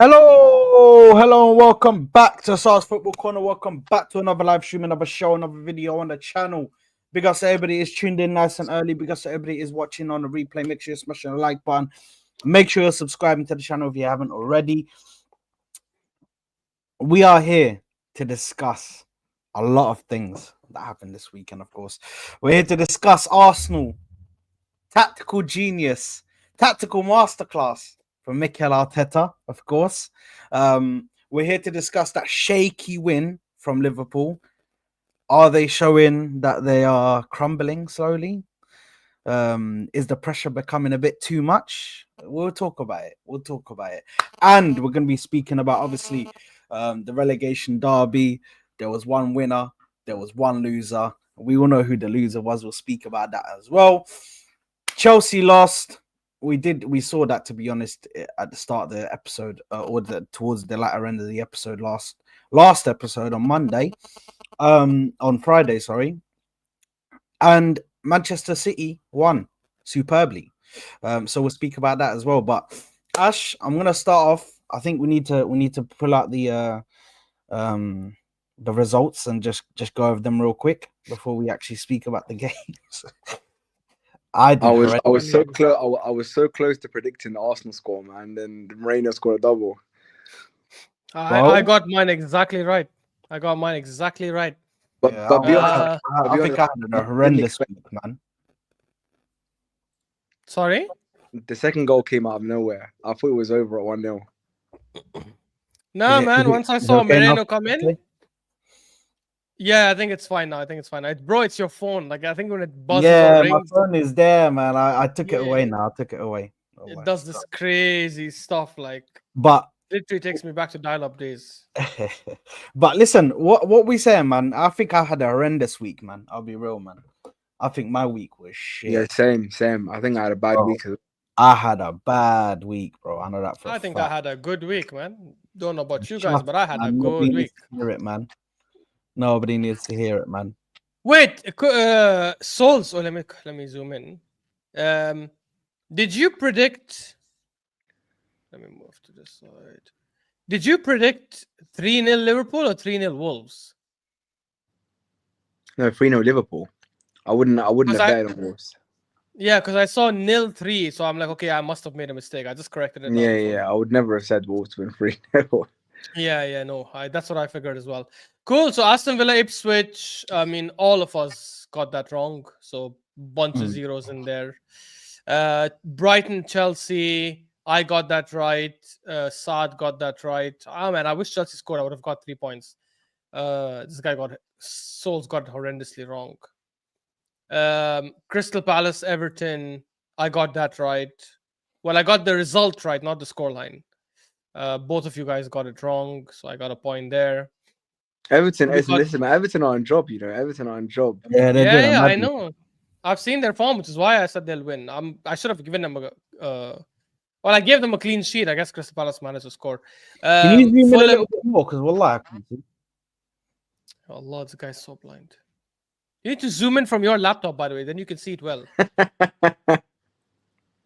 Hello, and welcome back to SARS Football Corner. Welcome back to another live stream, another show, another video on the channel. Big up to everybody is tuned in nice and early. Big up to everybody is watching on the replay. Make sure you're smashing the like button. Make sure you're subscribing to the channel if you haven't already. We are here to discuss a lot of things that happened this weekend, of course. We're here to discuss Arsenal, tactical genius, tactical masterclass from Mikel Arteta, of course. We're here to discuss that shaky win from Liverpool. Are they showing that they are crumbling slowly? Is the pressure becoming a bit too much? We'll talk about it. And we're going to be speaking about, obviously, the relegation derby. There was one winner. There was one loser. We all know who the loser was. We'll speak about that as well. Chelsea lost. We saw that, to be honest, at the start of the episode, towards the latter end of the episode, last episode on Monday, on Friday, sorry. And Manchester City won superbly. So we'll speak about that as well. But Ash, I'm gonna start off. I think we need to pull out the results and just go over them real quick before we actually speak about the games. I was so close. I was so close to predicting the Arsenal score, man. Then MERINO scored a double. I got mine exactly right. But be honest, I think I had a horrendous week, man. Sorry? The second goal came out of nowhere. I thought it was over at 1-0. No, man. Once I saw MERINO come in. Yeah, I think it's fine now. Bro, it's your phone. Like, I think when it buzzes or rings, my phone is there, man. I took it away now. It does this crazy stuff. Like, but literally takes me back to dial-up days. But listen, what we saying, man? I think I had a horrendous week, man. I'll be real, man. I think my week was shit. Yeah, same. I think I had a bad week. I had a bad week, bro. I know that for a fact. I had a good week, man. Don't know about you guys, but I had a good week. Hear it, man. Nobody needs to hear it, man. Wait, Souls. Oh, let me zoom in. Did you predict Let me move to this side. Did you predict 3-0 Liverpool or 3-0 Wolves? No, 3-0 Liverpool. I wouldn't have bet on Wolves. Yeah, because I saw 0-3, so I'm like, okay, I must have made a mistake. I just corrected it. Yeah. I would never have said Wolves to win 3-0. Yeah, no, that's what I figured as well. Cool. So Aston Villa, Ipswich. I mean, all of us got that wrong. So bunch of zeros in there. Brighton, Chelsea. I got that right. Saad got that right. Oh man, I wish Chelsea scored. I would have got 3 points. This guy Souls got horrendously wrong. Crystal Palace, Everton. I got that right. Well, I got the result right, not the scoreline. Both of you guys got it wrong, so I got a point there. Everton, listen, Everton are on job, Everton are on job. Yeah, yeah, I know. I've seen their form, which is why I said they'll win. I should have given them well, I gave them a clean sheet. I guess Crystal Palace managed to score. Can you zoom in a little bit more? Because wallah, I can't see. Oh Lord, this guy's so blind. You need to zoom in from your laptop, by the way. Then you can see it well. Let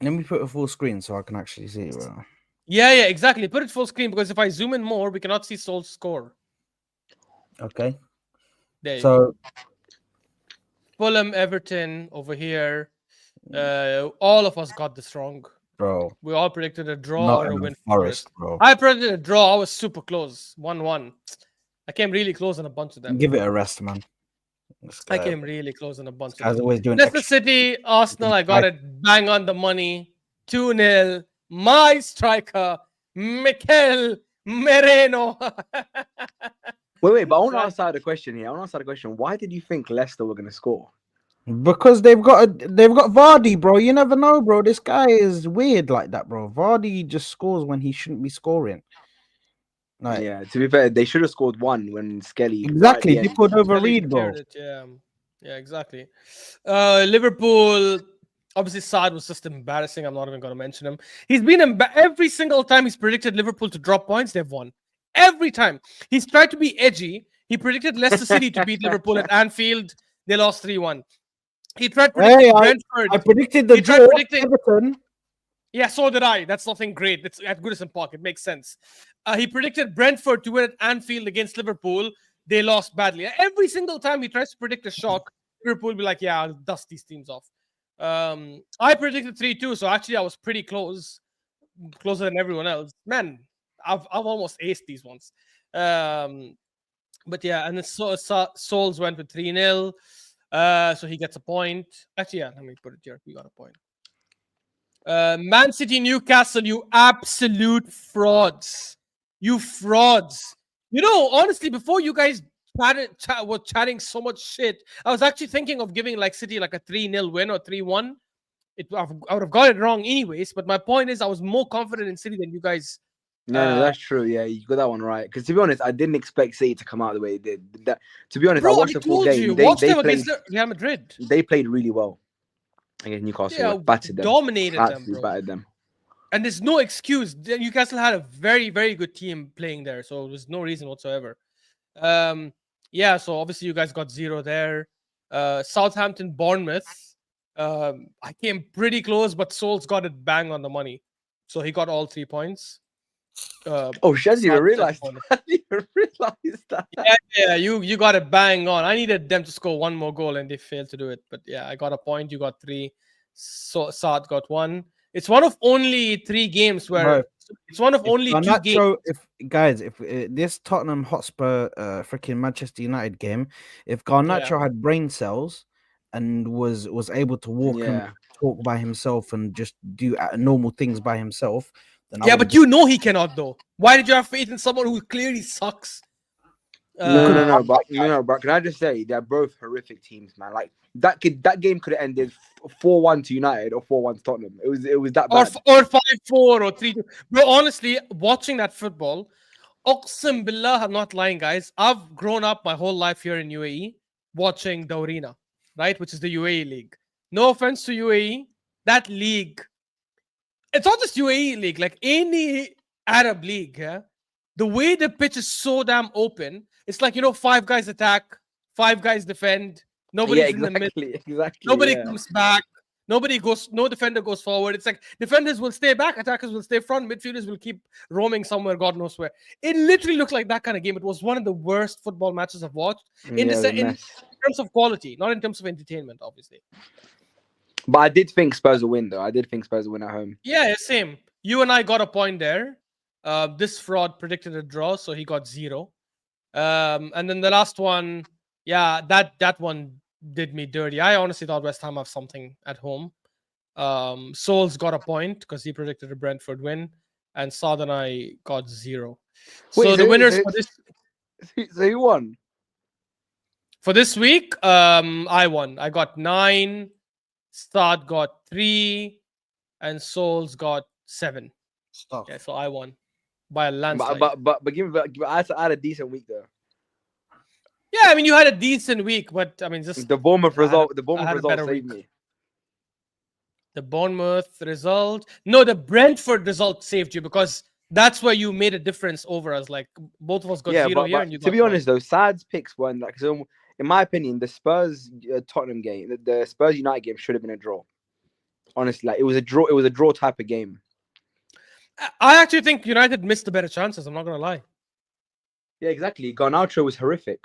me put a full screen so I can actually see it. Bro. Yeah, exactly. Put it full screen because if I zoom in more, we cannot see Soul's score. Okay. There you go. Fulham, Everton over here. All of us got this wrong. Bro. We all predicted a draw or a win. Forest, bro. I predicted a draw. I was super close. 1-1. I came really close on a bunch of them. Give it a rest, man. I came really close on a bunch of them. Always doing Leicester City, Arsenal, I got it bang on the money. 2-0. My striker, Mikel Merino. Wait, but I want to ask the question here. Why did you think Leicester were going to score? Because they've got Vardy, bro. You never know, bro. This guy is weird like that, bro. Vardy just scores when he shouldn't be scoring. Like, yeah, to be fair, they should have scored one when Skelly. Exactly, he could overread, bro. Yeah, exactly. Liverpool. Obviously, Saad was just embarrassing. I'm not even going to mention him. He's been every single time he's predicted Liverpool to drop points, they've won. Every time. He's tried to be edgy. He predicted Leicester City to beat Liverpool at Anfield. They lost 3-1. He tried predicting Brentford. I predicted the draw Everton. Yeah, so did I. That's nothing great. It's at Goodison Park. It makes sense. He predicted Brentford to win at Anfield against Liverpool. They lost badly. Every single time he tries to predict a shock, Liverpool will be like, yeah, I'll dust these teams off. I predicted 3-2, so actually I was pretty closer than everyone else. Man, I've almost aced these ones. But yeah, and then Souls went with 3-0. So he gets a point. Actually, yeah, let me put it here. We got a point. Man City, Newcastle, you absolute frauds. You frauds. You know, honestly, before you guys were chatting so much shit, I was actually thinking of giving like City like a 3-0 win or 3-1. I would have got it wrong anyways, but my point is I was more confident in City than you guys. No, that's true. Yeah, you got that one right. Because to be honest, I didn't expect City to come out the way they did. To be honest, bro, I watched the full game. Watch them against Real Madrid. They played really well against Newcastle. Yeah, battered them. Dominated them, bro. Battered them. And there's no excuse. Newcastle had a very, very good team playing there, so there's no reason whatsoever. Yeah, so obviously you guys got 0 there. Southampton, Bournemouth. I came pretty close, but Souls got it bang on the money. So he got all 3 points. Shaz, you realized that. Yeah, you got it bang on. I needed them to score one more goal and they failed to do it. But yeah, I got a point. You got 3. So Saad got 1. It's one of only 3 games where it's one of only 2 games. If this Tottenham Hotspur freaking Manchester United game, if Garnacho had brain cells and was able to walk and talk by himself and just do normal things by himself. Yeah, but you know he cannot though. Why did you have faith in someone who clearly sucks? No, but can I just say they're both horrific teams, man. Like that game could have ended 4-1 to United or 4-1 to Tottenham. It was that bad. Or 5-4 or 3-2. Bro, honestly, watching that football, Oqsam Billah, I'm not lying, guys. I've grown up my whole life here in UAE watching Dawrina, right? Which is the UAE league. No offense to UAE, that league. It's not just UAE league, like any Arab league, yeah? The way the pitch is so damn open, it's like, 5 guys attack, 5 guys defend, nobody's in the middle, nobody comes back. No defender goes forward. It's like defenders will stay back, attackers will stay front, midfielders will keep roaming somewhere, God knows where. It literally looked like that kind of game. It was one of the worst football matches I've watched in terms of quality, not in terms of entertainment, obviously. But I did think Spurs will win, though. I did think Spurs will win at home. Yeah, same. You and I got a point there. This fraud predicted a draw, so he got 0. And then the last one, yeah, that one did me dirty. I honestly thought West Ham have something at home. Souls got a point because he predicted a Brentford win, and Saad and I got 0. So the winners for this. So who won? For this week, I won. I got 9. Saad got 3, and Souls got 7. Stuff. Yeah, so I won by a landslide. But I had a decent week though. Yeah, I mean, you had a decent week, but I mean, just the Bournemouth result. The Bournemouth result saved me. The Bournemouth result. No, the Brentford result saved you because that's where you made a difference over us. Like both of us got 0 here, and you got to be honest though, Sad's picks weren't like so. In my opinion, the Spurs Tottenham game, the Spurs United game should have been a draw. Honestly, like it was a draw. It was a draw type of game. I actually think United missed the better chances. I'm not gonna lie. Yeah, exactly. Garnacho was horrific.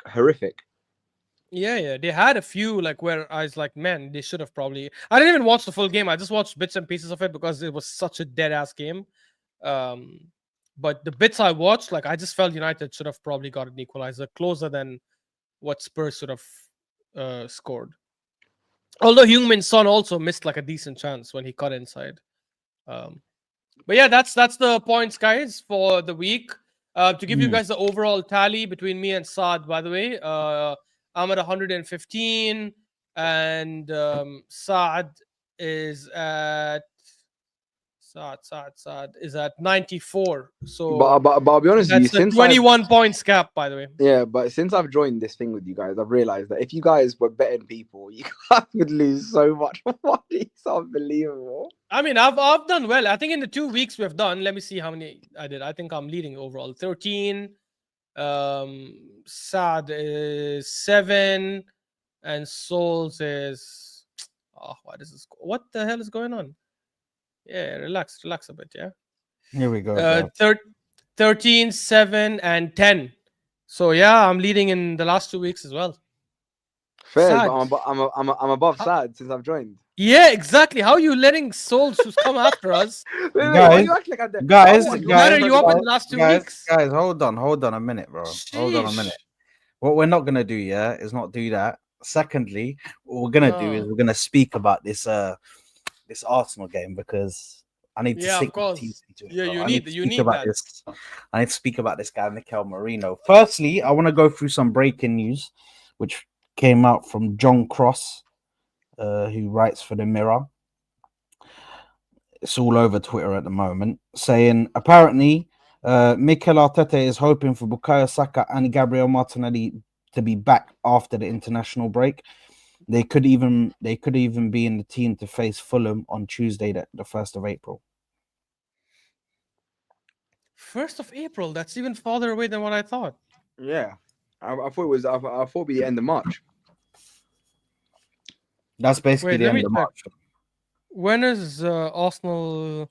Yeah. They had a few like where I was like, man, they should have probably. I didn't even watch the full game. I just watched bits and pieces of it because it was such a dead ass game. But the bits I watched, like I just felt United should have probably got an equalizer closer than what Spurs should have scored. Although Heung-min Son also missed like a decent chance when he cut inside. But yeah, that's the points, guys, for the week. To give you guys the overall tally between me and Saad, by the way, I'm at 115, and Saad is at Saad is at 94. So, but I'll be honest with you, since 21 points cap, by the way. Yeah, but since I've joined this thing with you guys, I've realized that if you guys were betting people, you guys would lose so much money. It's unbelievable. I mean, I've done well. I think in the 2 weeks we've done. Let me see how many I did. I think I'm leading overall. 13. Saad is 7, and Souls is. Oh, what is this? What the hell is going on? Yeah, relax a bit, yeah. Here we go. 13, 7, and 10. So yeah, I'm leading in the last 2 weeks as well. Fair, but I'm above Sad since I've joined. Yeah, exactly. How are you letting Souls who's come after us? Guys, you up in the last 2 weeks? Guys, hold on a minute, bro. Sheesh. Hold on a minute. What we're not gonna do, yeah, is not do that. Secondly, what we're gonna do is we're gonna speak about this this Arsenal game because I need to sink my teeth into it. Yeah, bro. you need that. I need to speak about this guy, Mikel Merino. Firstly, I want to go through some breaking news, which came out from John Cross, who writes for the Mirror. It's all over Twitter at the moment, saying apparently Mikel Arteta is hoping for Bukayo Saka and Gabriel Martinelli to be back after the international break. They could even be in the team to face Fulham on Tuesday, the 1st of April. 1st of April? That's even farther away than what I thought. Yeah, I thought it was. I thought it'd be the end of March. That's basically the end of March. When is Arsenal?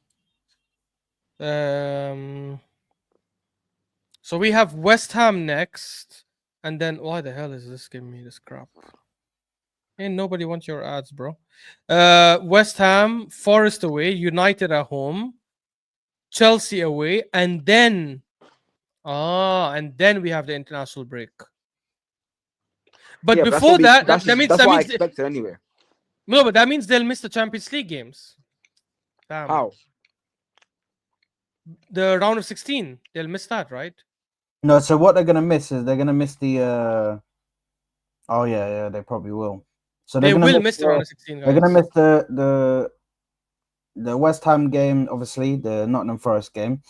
So we have West Ham next, and then why the hell is this giving me this crap? Ain't nobody wants your ads, bro. West Ham, Forest away, United at home, Chelsea away, and then we have the international break. But before that means what I expected anyway. No, but that means they'll miss the Champions League games. Damn. How? The round of 16, they'll miss that, right? No, so what they're gonna miss is they're gonna miss the. Oh yeah, they probably will. So they will miss the round of 16. Guys. They're gonna miss the West Ham game, obviously, the Nottingham Forest game,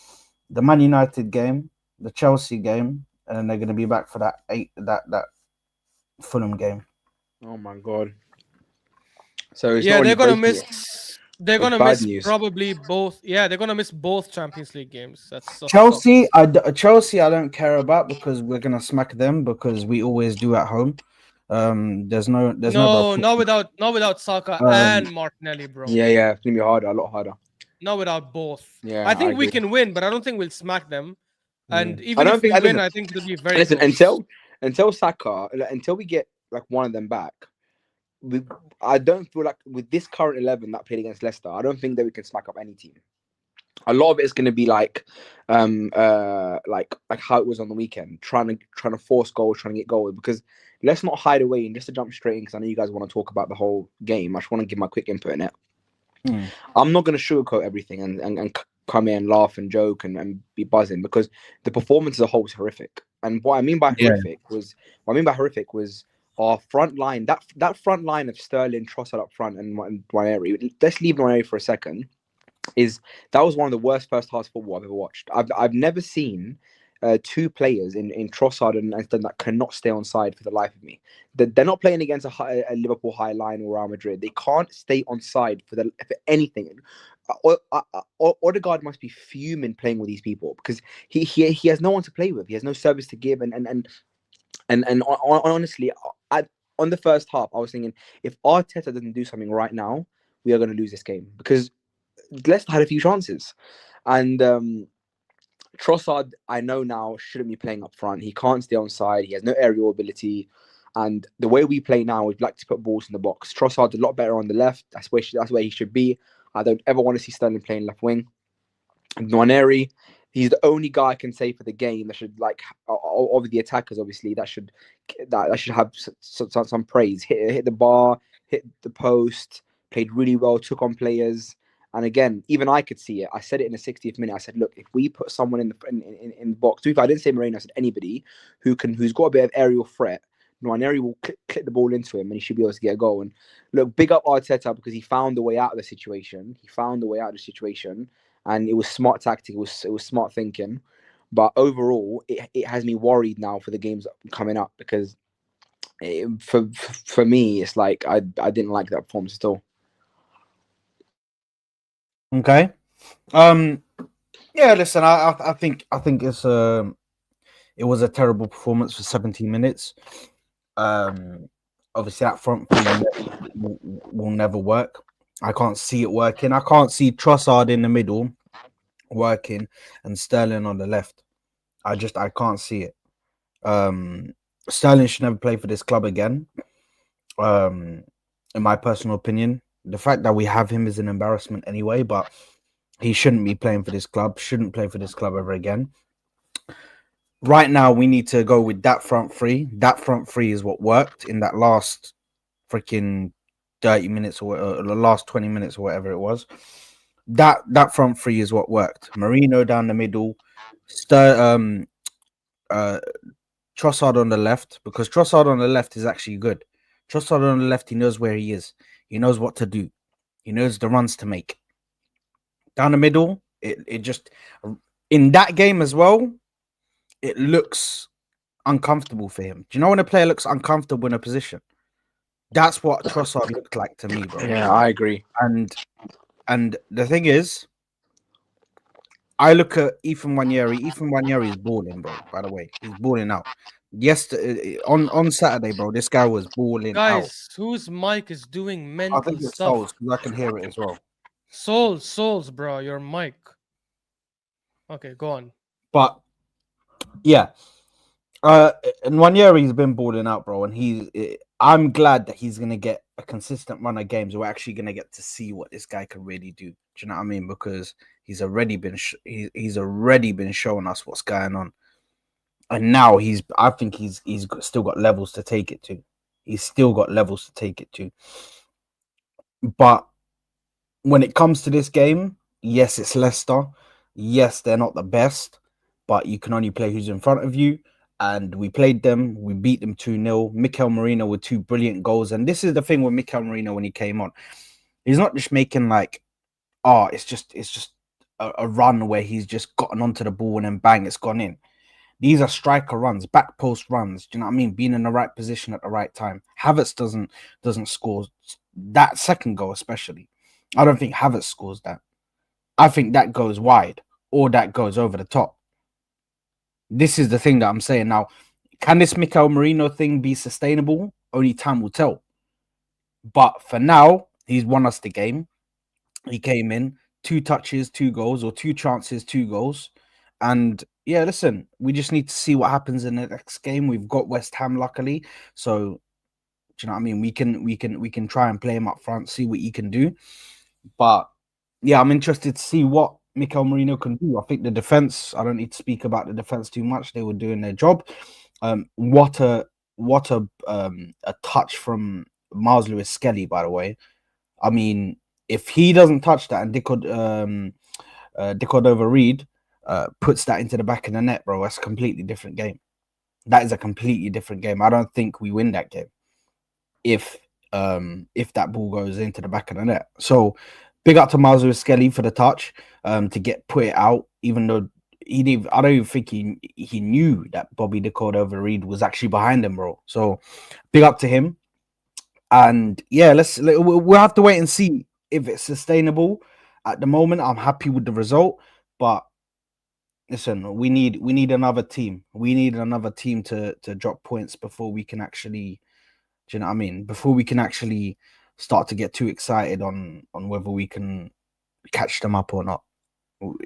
the Man United game, the Chelsea game, and then they're gonna be back for that Fulham game. Oh my god! So it's they're gonna miss. They're gonna miss news. Probably both. Yeah, they're gonna miss both Champions League games. That's Chelsea. Chelsea, I don't care about because we're gonna smack them because we always do at home. There's no not without Saka and Martinelli, bro. Yeah, it's gonna be harder, a lot harder. Not without both. Yeah, I think I we agree. can win, but I don't think we'll smack them. And Mm. even if we win, I think it'll be very close. Until Saka, until we get like one of them back, I don't feel like with this current 11 that played against Leicester, I don't think that we can smack up any team. A lot of it is going to be like how it was on the weekend, trying to force goals, trying to get goals. Because let's not hide away and just to jump straight in, because I know you guys want to talk about the whole game. I just want to give my quick input in it. I'm not going to sugarcoat everything and come in and laugh and joke and be buzzing, because the performance as a whole was horrific. And what I mean by horrific was our front line. That front line of Sterling, Trossard up front, and Nwaneri. Let's leave Nwaneri for a second. That was one of the worst first half football I've ever watched. I've never seen two players in Trossard and Sterling that cannot stay on side for the life of me. They're not playing against a Liverpool high line or Real Madrid. They can't stay on side for anything. Odegaard must be fuming playing with these people, because he has no one to play with. He has no service to give, and honestly, on the first half, I was thinking, if Arteta doesn't do something right now, we are going to lose this game, because Leicester had a few chances. And Trossard, I know now, shouldn't be playing up front. He can't stay on side. He has no aerial ability. And the way we play now, we'd like to put balls in the box. Trossard's a lot better on the left. That's where he should be. I don't ever want to see Sterling playing left wing. Nwaneri, he's the only guy I can say for the game that should, like, of the attackers, obviously, that should have some praise. Hit the bar, hit the post, played really well, took on players. And again, even I could see it. I said it in the 60th minute. I said, look, if we put someone in the box, I didn't say Merino, I said anybody who's got a bit of aerial threat, Nwaneri will click the ball into him and he should be able to get a goal. And look, big up Arteta, because he found a way out of the situation. And it was smart tactic. It was smart thinking. But overall, it has me worried now for the games coming up, because for me, it's like I didn't like that performance at all. Okay. Yeah, listen, I think it's it was a terrible performance for 17 minutes. Obviously that front three will never work. I can't see it working. I can't see Trossard in the middle working and Sterling on the left. I can't see it. Sterling should never play for this club again. In my personal opinion, the fact that we have him is an embarrassment anyway, but he shouldn't be playing for this club, shouldn't play for this club ever again. Right now, we need to go with that front three. That front three is what worked in that last freaking 30 minutes or the last 20 minutes or whatever it was. That front three is what worked. Merino down the middle, Trossard on the left, because Trossard on the left is actually good. Trossard on the left, he knows where he is. He knows what to do. He knows the runs to make. Down the middle, it just, in that game as well, it looks uncomfortable for him. Do you know when a player looks uncomfortable in a position? That's what Trossard looked like to me, bro. Yeah, I agree. And the thing is, I look at Ethan Nwaneri. Ethan Nwaneri is balling, bro. By the way, he's balling out. Yesterday on Saturday, bro, this guy was balling out. Guys, whose mic is doing mental I think it's stuff? Souls, because I can hear it as well. Souls, bro, your mic. Okay, go on. But yeah, Nwaneri's been balling out, bro, and I'm glad that he's gonna get a consistent run of games. We're actually gonna get to see what this guy can really do. Do you know what I mean? Because he's already been showing us what's going on, and now I think he's still got levels to take it to. He's still got levels to take it to. But when it comes to this game, yes, it's Leicester. Yes, they're not the best, but you can only play who's in front of you. And we played them. We beat them 2-0. Mikel Merino with 2 brilliant goals. And this is the thing with Mikel Merino when he came on. He's not just making like, it's just a run where he's just gotten onto the ball and then bang, it's gone in. These are striker runs, back post runs. Do you know what I mean? Being in the right position at the right time. Havertz doesn't score that second goal, especially. I don't think Havertz scores that. I think that goes wide or that goes over the top. This is the thing that I'm saying now. Can this Mikel Merino thing be sustainable? only time will tell. But for now, he's won us the game. He came in 2 touches, 2 goals, or 2 chances, 2 goals. And yeah, listen, we just need to see what happens in the next game. We've got West Ham, luckily, so do you know what I mean? We can try and play him up front, see what he can do. But yeah, I'm interested to see what Mikel Merino can do. I think the defense, I don't need to speak about the defense too much. They were doing their job. What a touch from Miles Lewis Skelly, by the way. I mean, if he doesn't touch that and Dickard over Reed puts that into the back of the net, bro, that's a completely different game. That is a completely different game. I don't think we win that game if that ball goes into the back of the net. So big up to Miles Lewis Skelly for the touch to put it out, even though I don't even think he knew that Bobby Dickard over Reed was actually behind him, bro. So big up to him. And yeah, we'll have to wait and see if it's sustainable. At the moment, I'm happy with the result, but listen, we need another team. We need another team to drop points before we can actually, do you know what I mean? Before we can actually start to get too excited on whether we can catch them up or not.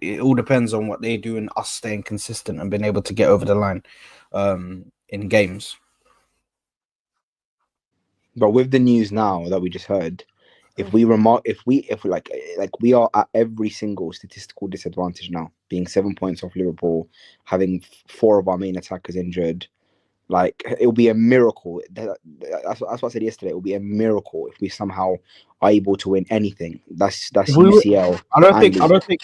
It all depends on what they do and us staying consistent and being able to get over the line in games. But with the news now that we just heard, if we like we are at every single statistical disadvantage now, being 7 points off Liverpool, having 4 of our main attackers injured, like it will be a miracle. That's what I said yesterday. It will be a miracle if we somehow are able to win anything. That's UCL. I don't think.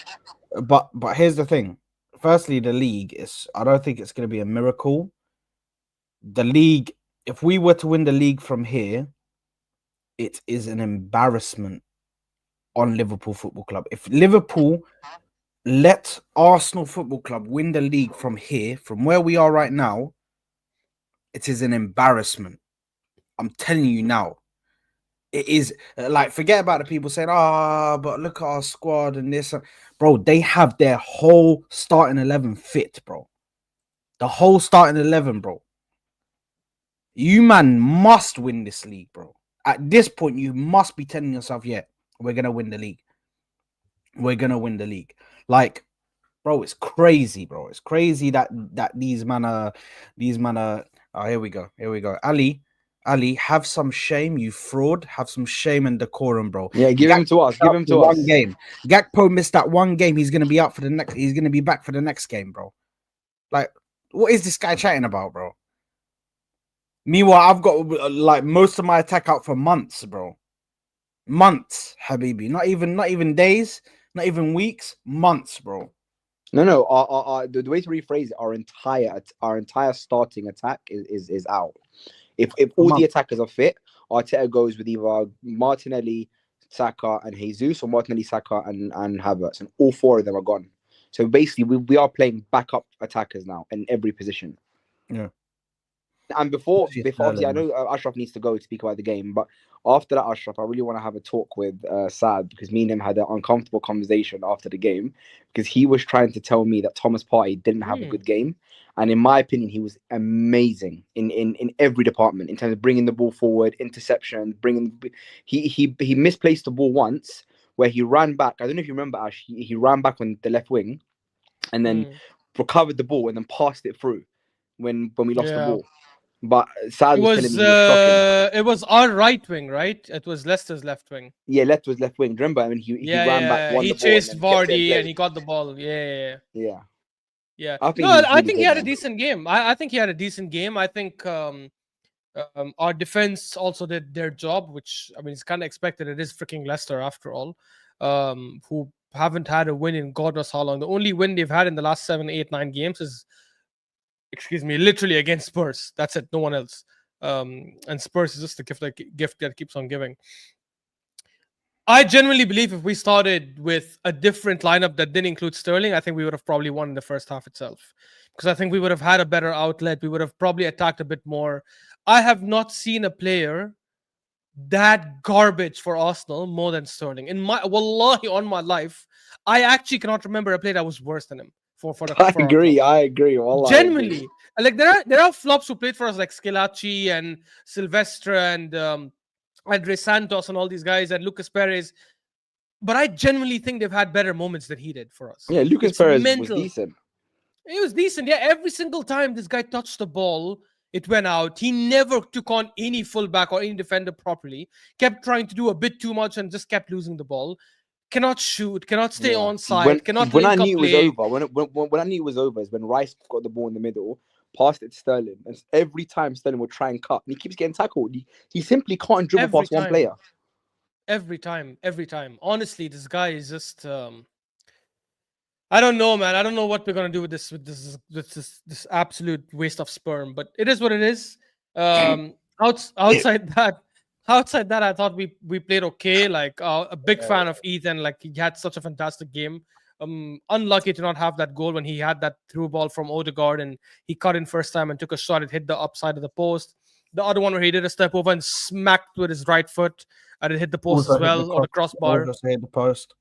But here's the thing. Firstly, the league is. I don't think it's going to be a miracle. The league. If we were to win the league from here, it is an embarrassment on Liverpool Football Club. If Liverpool let Arsenal Football Club win the league from here, from where we are right now, it is an embarrassment. I'm telling you now. It is like, forget about the people saying, but look at our squad and this. Bro, they have their whole starting 11 fit, bro. The whole starting 11, bro. You man must win this league, bro. At this point, you must be telling yourself, yeah, we're going to win the league. We're going to win the league. Like, bro, it's crazy, bro. It's crazy that these man are, oh, here we go. Ali, have some shame, you fraud. Have some shame and decorum, bro. Yeah, give him to us. Give him to us. One game. Gakpo missed that one game. He's going to be out for the next. He's going to be back for the next game, bro. Like, what is this guy chatting about, bro? Meanwhile, I've got like most of my attack out for months, bro. Months, Habibi. Not even days, not even weeks. Months, bro. No. The way to rephrase it, our entire starting attack is out. If all the attackers are fit, Arteta goes with either Martinelli, Saka, and Jesus, or Martinelli, Saka, and Havertz, and all 4 of them are gone. So basically, we are playing backup attackers now in every position. Yeah. And before obviously, I know Ashraf needs to go to speak about the game, but after that, Ashraf, I really want to have a talk with Saad, because me and him had an uncomfortable conversation after the game, because he was trying to tell me that Thomas Partey didn't have a good game, and in my opinion, he was amazing in every department in terms of bringing the ball forward, interception, he misplaced the ball once where he ran back. I don't know if you remember, Ash. He ran back on the left wing, and then recovered the ball and then passed it through when we lost the ball. But Saad was telling me he was shocking. It was our right wing, right? It was Leicester's left wing. Yeah, Leicester's left wing. Remember, I mean, he ran back, won he the ball, chased and Vardy and he got the ball. Yeah. I think he had a decent game. I think he had a decent game. I think our defense also did their job, which, I mean, it's kind of expected. It is freaking Leicester after all, who haven't had a win in God knows how long. The only win they've had in the last 7, 8, 9 games is, literally against Spurs. That's it. No one else. And Spurs is just the gift that keeps on giving. I genuinely believe if we started with a different lineup that didn't include Sterling, I think we would have probably won in the first half itself. Because I think we would have had a better outlet. We would have probably attacked a bit more. I have not seen a player that garbage for Arsenal more than Sterling. Wallahi, on my life, I actually cannot remember a player that was worse than him. I agree. Wallah, genuinely, Like there are flops who played for us like Scalacci and Silvestre and Andre Santos and all these guys and Lucas Perez. But I genuinely think they've had better moments than he did for us. Yeah, Lucas It's Perez was mental. decent. It was decent. Yeah, every single time this guy touched the ball, it went out. He never took on any fullback or any defender properly. Kept trying to do a bit too much and just kept losing the ball. Cannot shoot, cannot stay on side, cannot When I link up knew it was play. over, when I knew it was over is when Rice got the ball in the middle, passed it to Sterling, and every time Sterling would try and cut, and he keeps getting tackled. He simply can't dribble Every past one time. player. Every time. Honestly, this guy is just I don't know, man. I don't know what we're gonna do with this absolute waste of sperm, but it is what it is. Outside that, I thought we played okay. Like a big fan of Ethan. Like he had such a fantastic game. Unlucky to not have that goal when he had that through ball from Odegaard and he cut in first time and took a shot. It hit the upside of the post. The other one where he did a step over and smacked with his right foot and it hit the post Also as hit the well or the crossbar. Also hit the post.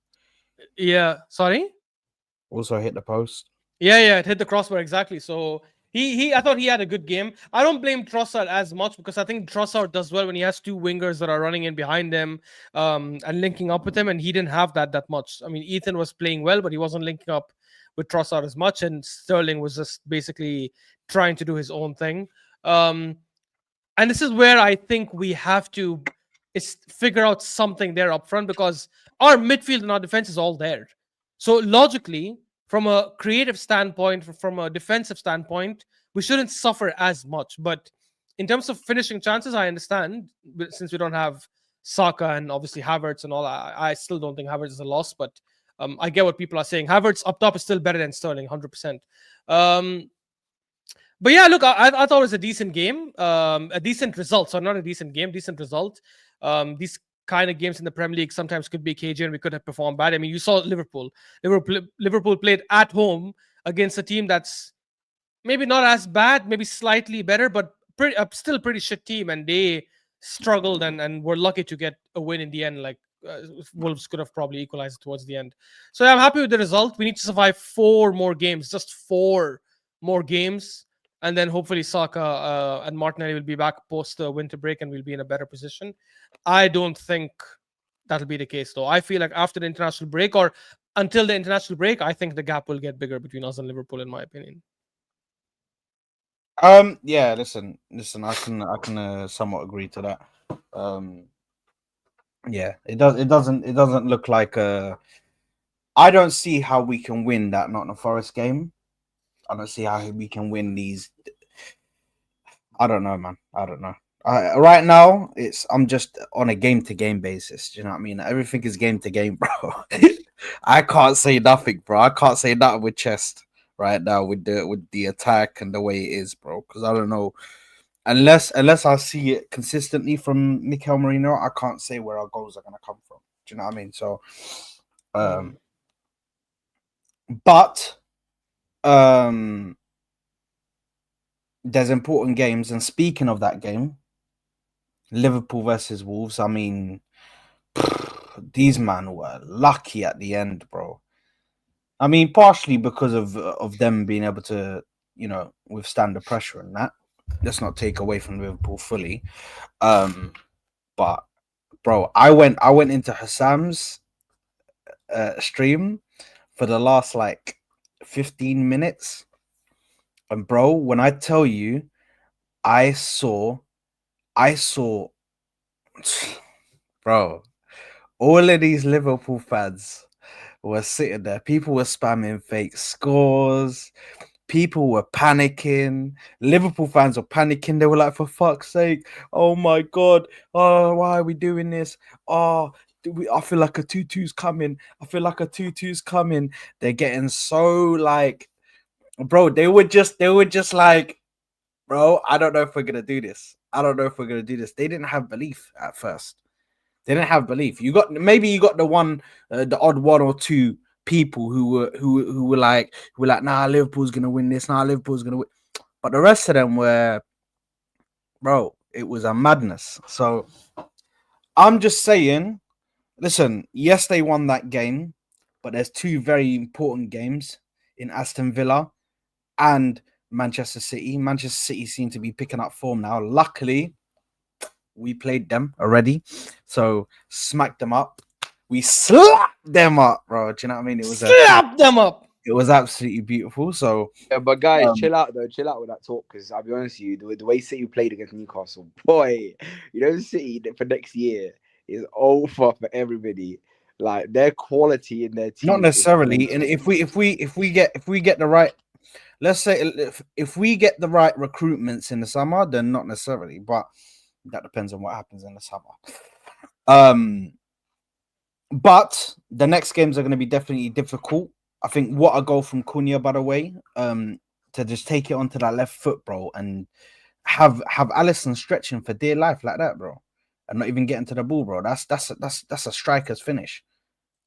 Yeah, sorry. Also hit the post. Yeah, it hit the crossbar exactly. So I thought he had a good game. I don't blame Trossard as much because I think Trossard does well when he has two wingers that are running in behind him and linking up with him, and he didn't have that much. I mean, Ethan was playing well, but he wasn't linking up with Trossard as much, and Sterling was just basically trying to do his own thing. And this is where I think we have to figure out something there up front because our midfield and our defense is all there. So logically, from a creative standpoint, from a defensive standpoint, we shouldn't suffer as much. But in terms of finishing chances, I understand since we don't have Saka and obviously Havertz and all. I still don't think Havertz is a loss, but I get what people are saying. Havertz up top is still better than Sterling, 100%. But yeah, look, I thought it was a decent game, a decent result. So not a decent game, decent result. These kind of games in the Premier League sometimes could be cagey and we could have performed bad. I mean, you saw Liverpool. Liverpool played at home against a team that's maybe not as bad, maybe slightly better, but still a pretty shit team. And they struggled and were lucky to get a win in the end. Like Wolves could have probably equalized towards the end. So yeah, I'm happy with the result. We need to survive 4 more games, just 4 more games. And then hopefully Saka and Martinelli will be back post the winter break and we'll be in a better position. I don't think that'll be the case, though. I feel like after the international break or until the international break, I think the gap will get bigger between us and Liverpool, in my opinion. Yeah, listen, I can somewhat agree to that. Yeah, it doesn't look like I don't see how we can win that Nottingham Forest game. I don't see how we can win these. I don't know, man. I don't know. Right now, I'm just on a game-to-game basis. Do you know what I mean? Everything is game-to-game, bro. I can't say nothing, bro. I can't say nothing with chest right now with the attack and the way it is, bro. Because I don't know. Unless I see it consistently from Mikel Merino, I can't say where our goals are going to come from. Do you know what I mean? So, but there's important games, and speaking of that game, Liverpool versus Wolves, I mean, these men were lucky at the end, bro. I mean, partially because of them being able to, withstand the pressure and that. Let's not take away from Liverpool fully. But bro, I went into Hassam's stream for the last like 15 minutes. And bro, when I tell you, I saw, bro, all of these Liverpool fans were sitting there. People were spamming fake scores. People were panicking. Liverpool fans were panicking. They were like, for fuck's sake, oh my God, oh, why are we doing this? Oh, I feel like a 2-2's coming. I feel like a 2-2's coming. They're getting so like, bro, they were just like, bro, I don't know if we're gonna do this. They didn't have belief at first. They didn't have belief. You got the one, the odd one or two people who were like, nah, Liverpool's gonna win this. Nah, Liverpool's gonna win. But the rest of them were, bro, it was a madness. So I'm just saying, listen, yes, they won that game, but there's 2 very important games in Aston Villa and Manchester City. Manchester City seem to be picking up form now. Luckily, we played them already, so smacked them up. We slapped them up, bro. Do you know what I mean? Slap them up. It was absolutely beautiful. So Yeah, but guys, chill out though. Chill out with that talk, because I'll be honest with you, the way City played against Newcastle, boy, City for next year is over for everybody. Like their quality in their team, not necessarily. And if we get the right, let's say if we get the right recruitments in the summer, then not necessarily. But that depends on what happens in the summer. But the next games are going to be definitely difficult. I think what a goal from Cunha, by the way, to just take it onto that left foot, bro, and have Alisson stretching for dear life like that, bro, and not even getting to the ball, bro. That's a striker's finish.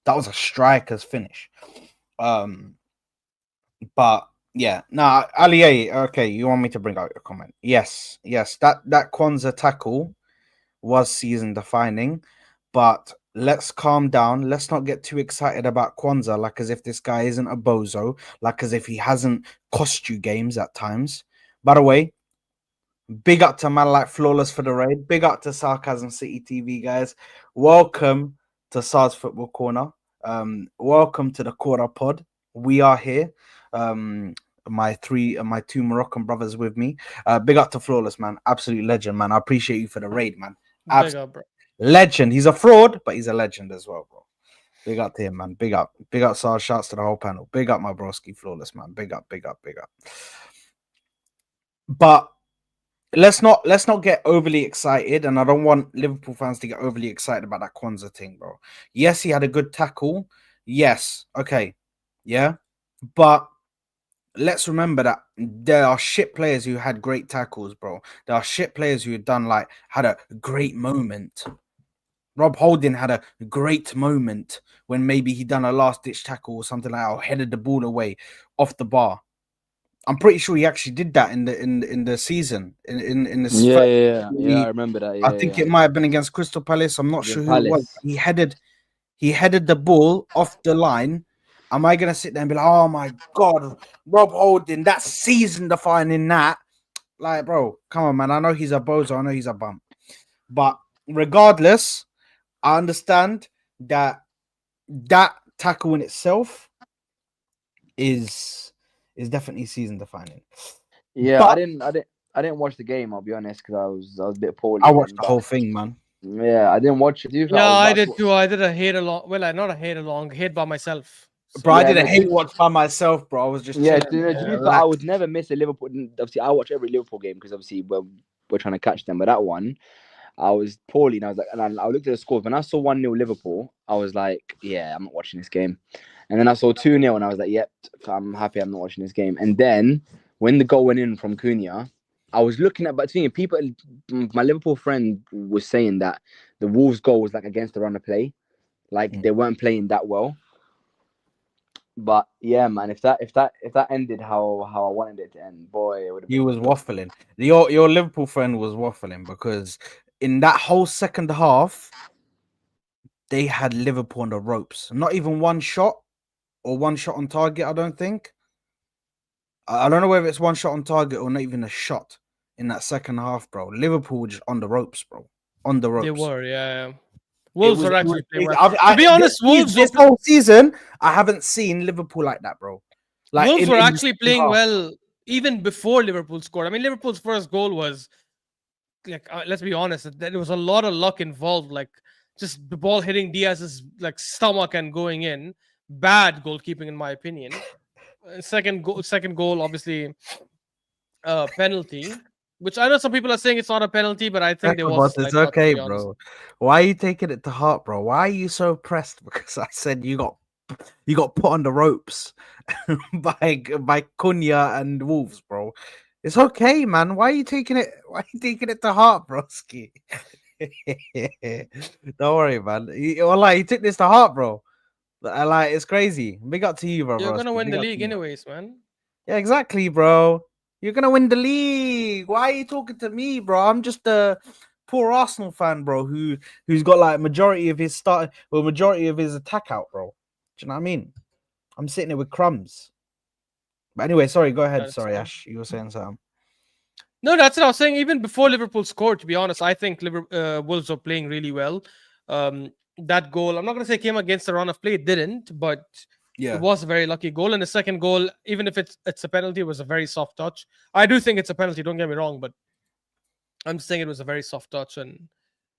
That was a striker's finish. But yeah, nah, Ali, okay, you want me to bring out your comment? Yes, that Kwanzaa tackle was season defining, but let's calm down. Let's not get too excited about Kwanzaa, like as if this guy isn't a bozo, like as if he hasn't cost you games at times. By the way, big up to man like Flawless for the raid. Big up to Sarcasm City TV, guys. Welcome to SARS Football Corner. Welcome to the Koora pod. We are here. My two Moroccan brothers with me. Big up to Flawless, man. Absolute legend, man. I appreciate you for the raid, man. Big up, bro. Legend. He's a fraud, but he's a legend as well, bro. Big up to him, man. Big up. Big up, Sarge. Shouts to the whole panel. Big up, my broski, Flawless, man. Big up. But let's not get overly excited, and I don't want Liverpool fans to get overly excited about that Kwanzaa thing, bro. Yes, he had a good tackle. Yes, okay, yeah, but let's remember that there are shit players who had great tackles, bro. There are shit players who had a great moment. Rob Holding had a great moment when maybe he done a last-ditch tackle or something like that, or headed the ball away off the bar. I'm pretty sure he actually did that in the season. In the yeah, I remember that. Yeah, I think it might have been against Crystal Palace. I'm not sure who it was. He headed the ball off the line. Am I gonna sit there and be like, oh my god, Rob Holding, that's season defining that? Like, bro, come on, man. I know he's a bozo, I know he's a bum. But regardless, I understand that tackle in itself is definitely season defining. Yeah, but I didn't watch the game, I'll be honest, because I was a bit poorly. I watched the whole thing, man. Yeah, I didn't watch it. Yeah, I did too. I did a hate along. Well, not a hate along, hate by myself. So, bro, I did a hate watch by myself, bro. I was just I would never miss a Liverpool. Obviously, I watch every Liverpool game because obviously we're trying to catch them. But that one, I was poorly, and I was like, and I looked at the scores. When I saw 1-0 Liverpool, I was like, yeah, I'm not watching this game. And then I saw 2-0, and I was like, yep, I'm happy I'm not watching this game. And then when the goal went in from Cunha, I was looking at, but thinking people, my Liverpool friend was saying that the Wolves goal was like against the run of play, like they weren't playing that well. But yeah, man, if that ended how I wanted it to end, boy, it would have been. He was waffling. Your Liverpool friend was waffling because in that whole second half, they had Liverpool on the ropes. Not even one shot or one shot on target, I don't think. I don't know whether it's one shot on target or not even a shot in that second half, bro. Liverpool were just on the ropes, bro. On the ropes. They were, yeah. Wolves are actually playing well. To be honest, this whole season, I haven't seen Liverpool like that, bro. Like Wolves were actually playing well even before Liverpool scored. I mean, Liverpool's first goal was like, let's be honest, there was a lot of luck involved. Like just the ball hitting Diaz's like stomach and going in. Bad goalkeeping, in my opinion. Second goal, obviously, penalty. Which I know some people are saying it's not a penalty, but I think there was. It's okay, bro. Why are you taking it to heart, bro? Why are you so pressed? Because I said you got put on the ropes by Cunha and Wolves, bro. It's okay, man. Why are you taking it to heart, broski? Don't worry, man. You took this to heart, bro. Like it's crazy. Big up to you, bro. You're gonna win the league anyways, man. Yeah, exactly, bro. You're gonna win the league. Why are you talking to me, bro? I'm just a poor Arsenal fan, bro, who's got like majority of his attack out, bro. Do you know what I mean? I'm sitting there with crumbs. But anyway, sorry, go ahead. That's Sorry, fine. Ash, you were saying something. No, that's what I was saying. Even before Liverpool scored, to be honest, I think Wolves were playing really well. That goal, I'm not going to say came against the run of play. It didn't, but it was a very lucky goal. And the second goal, even if it's a penalty, it was a very soft touch. I do think it's a penalty. Don't get me wrong, but I'm just saying it was a very soft touch. And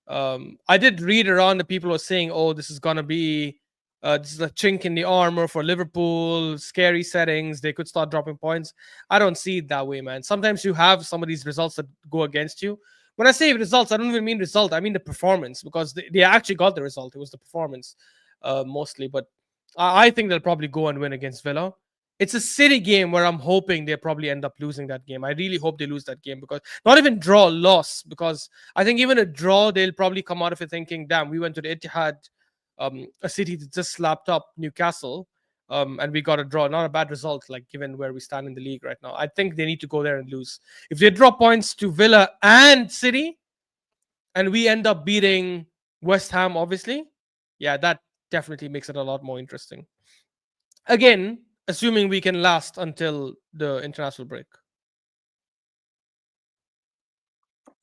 I did read around the people were saying, "Oh, this is gonna be this is a chink in the armor for Liverpool. Scary settings. They could start dropping points." I don't see it that way, man. Sometimes you have some of these results that go against you. When I say results, I don't even mean result. I mean the performance, because they actually got the result. It was the performance mostly. But I think they'll probably go and win against Villa. It's a City game where I'm hoping they probably end up losing that game. I really hope they lose that game, because not even draw, loss, because I think even a draw, they'll probably come out of it thinking, damn, we went to the Etihad, a City that just slapped up Newcastle, and we got a draw. Not a bad result, like given where we stand in the league right now. I think they need to go there and lose. If they drop points to Villa and City, and we end up beating West Ham, obviously, yeah, that definitely makes it a lot more interesting. Again, assuming we can last until the international break.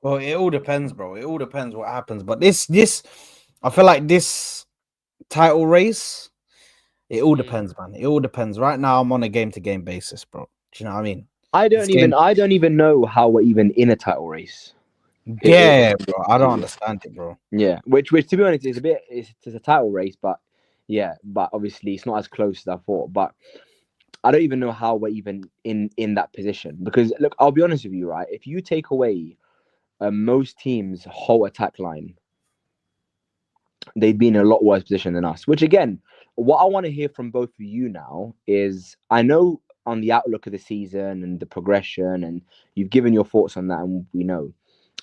Well, it all depends, bro. It all depends what happens. But this, I feel like this title race, it all depends, man. It all depends. Right now, I'm on a game-to-game basis, bro. Do you know what I mean? I don't even know how we're even in a title race. Yeah, bro. I don't understand it, bro. Yeah, which to be honest is it's a title race, but yeah, but obviously it's not as close as I thought. But I don't even know how we're even in that position, because look, I'll be honest with you, right? If you take away most teams' whole attack line, they'd be in a lot worse position than us. Which again, what I want to hear from both of you now is, I know on the outlook of the season and the progression, and you've given your thoughts on that, and we know.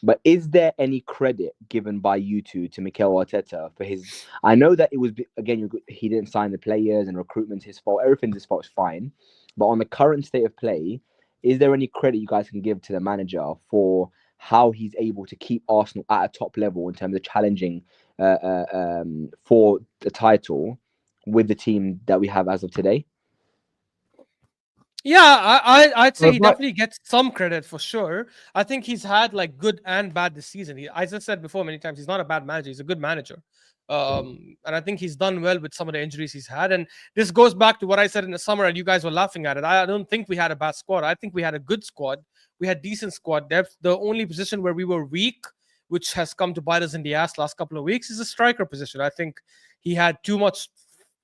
But is there any credit given by you two to Mikel Arteta for his? I know that it was, again, he didn't sign the players and recruitment's his fault. Everything's his fault is fine. But on the current state of play, is there any credit you guys can give to the manager for how he's able to keep Arsenal at a top level in terms of challenging for the title with the team that we have as of today? Yeah, I'd say he definitely gets some credit for sure. I think he's had like good and bad this season. As I said before many times, he's not a bad manager. He's a good manager. And I think he's done well with some of the injuries he's had. And this goes back to what I said in the summer, and you guys were laughing at it. I don't think we had a bad squad. I think we had a good squad. We had decent squad depth. The only position where we were weak, which has come to bite us in the ass last couple of weeks, is the striker position. I think he had too much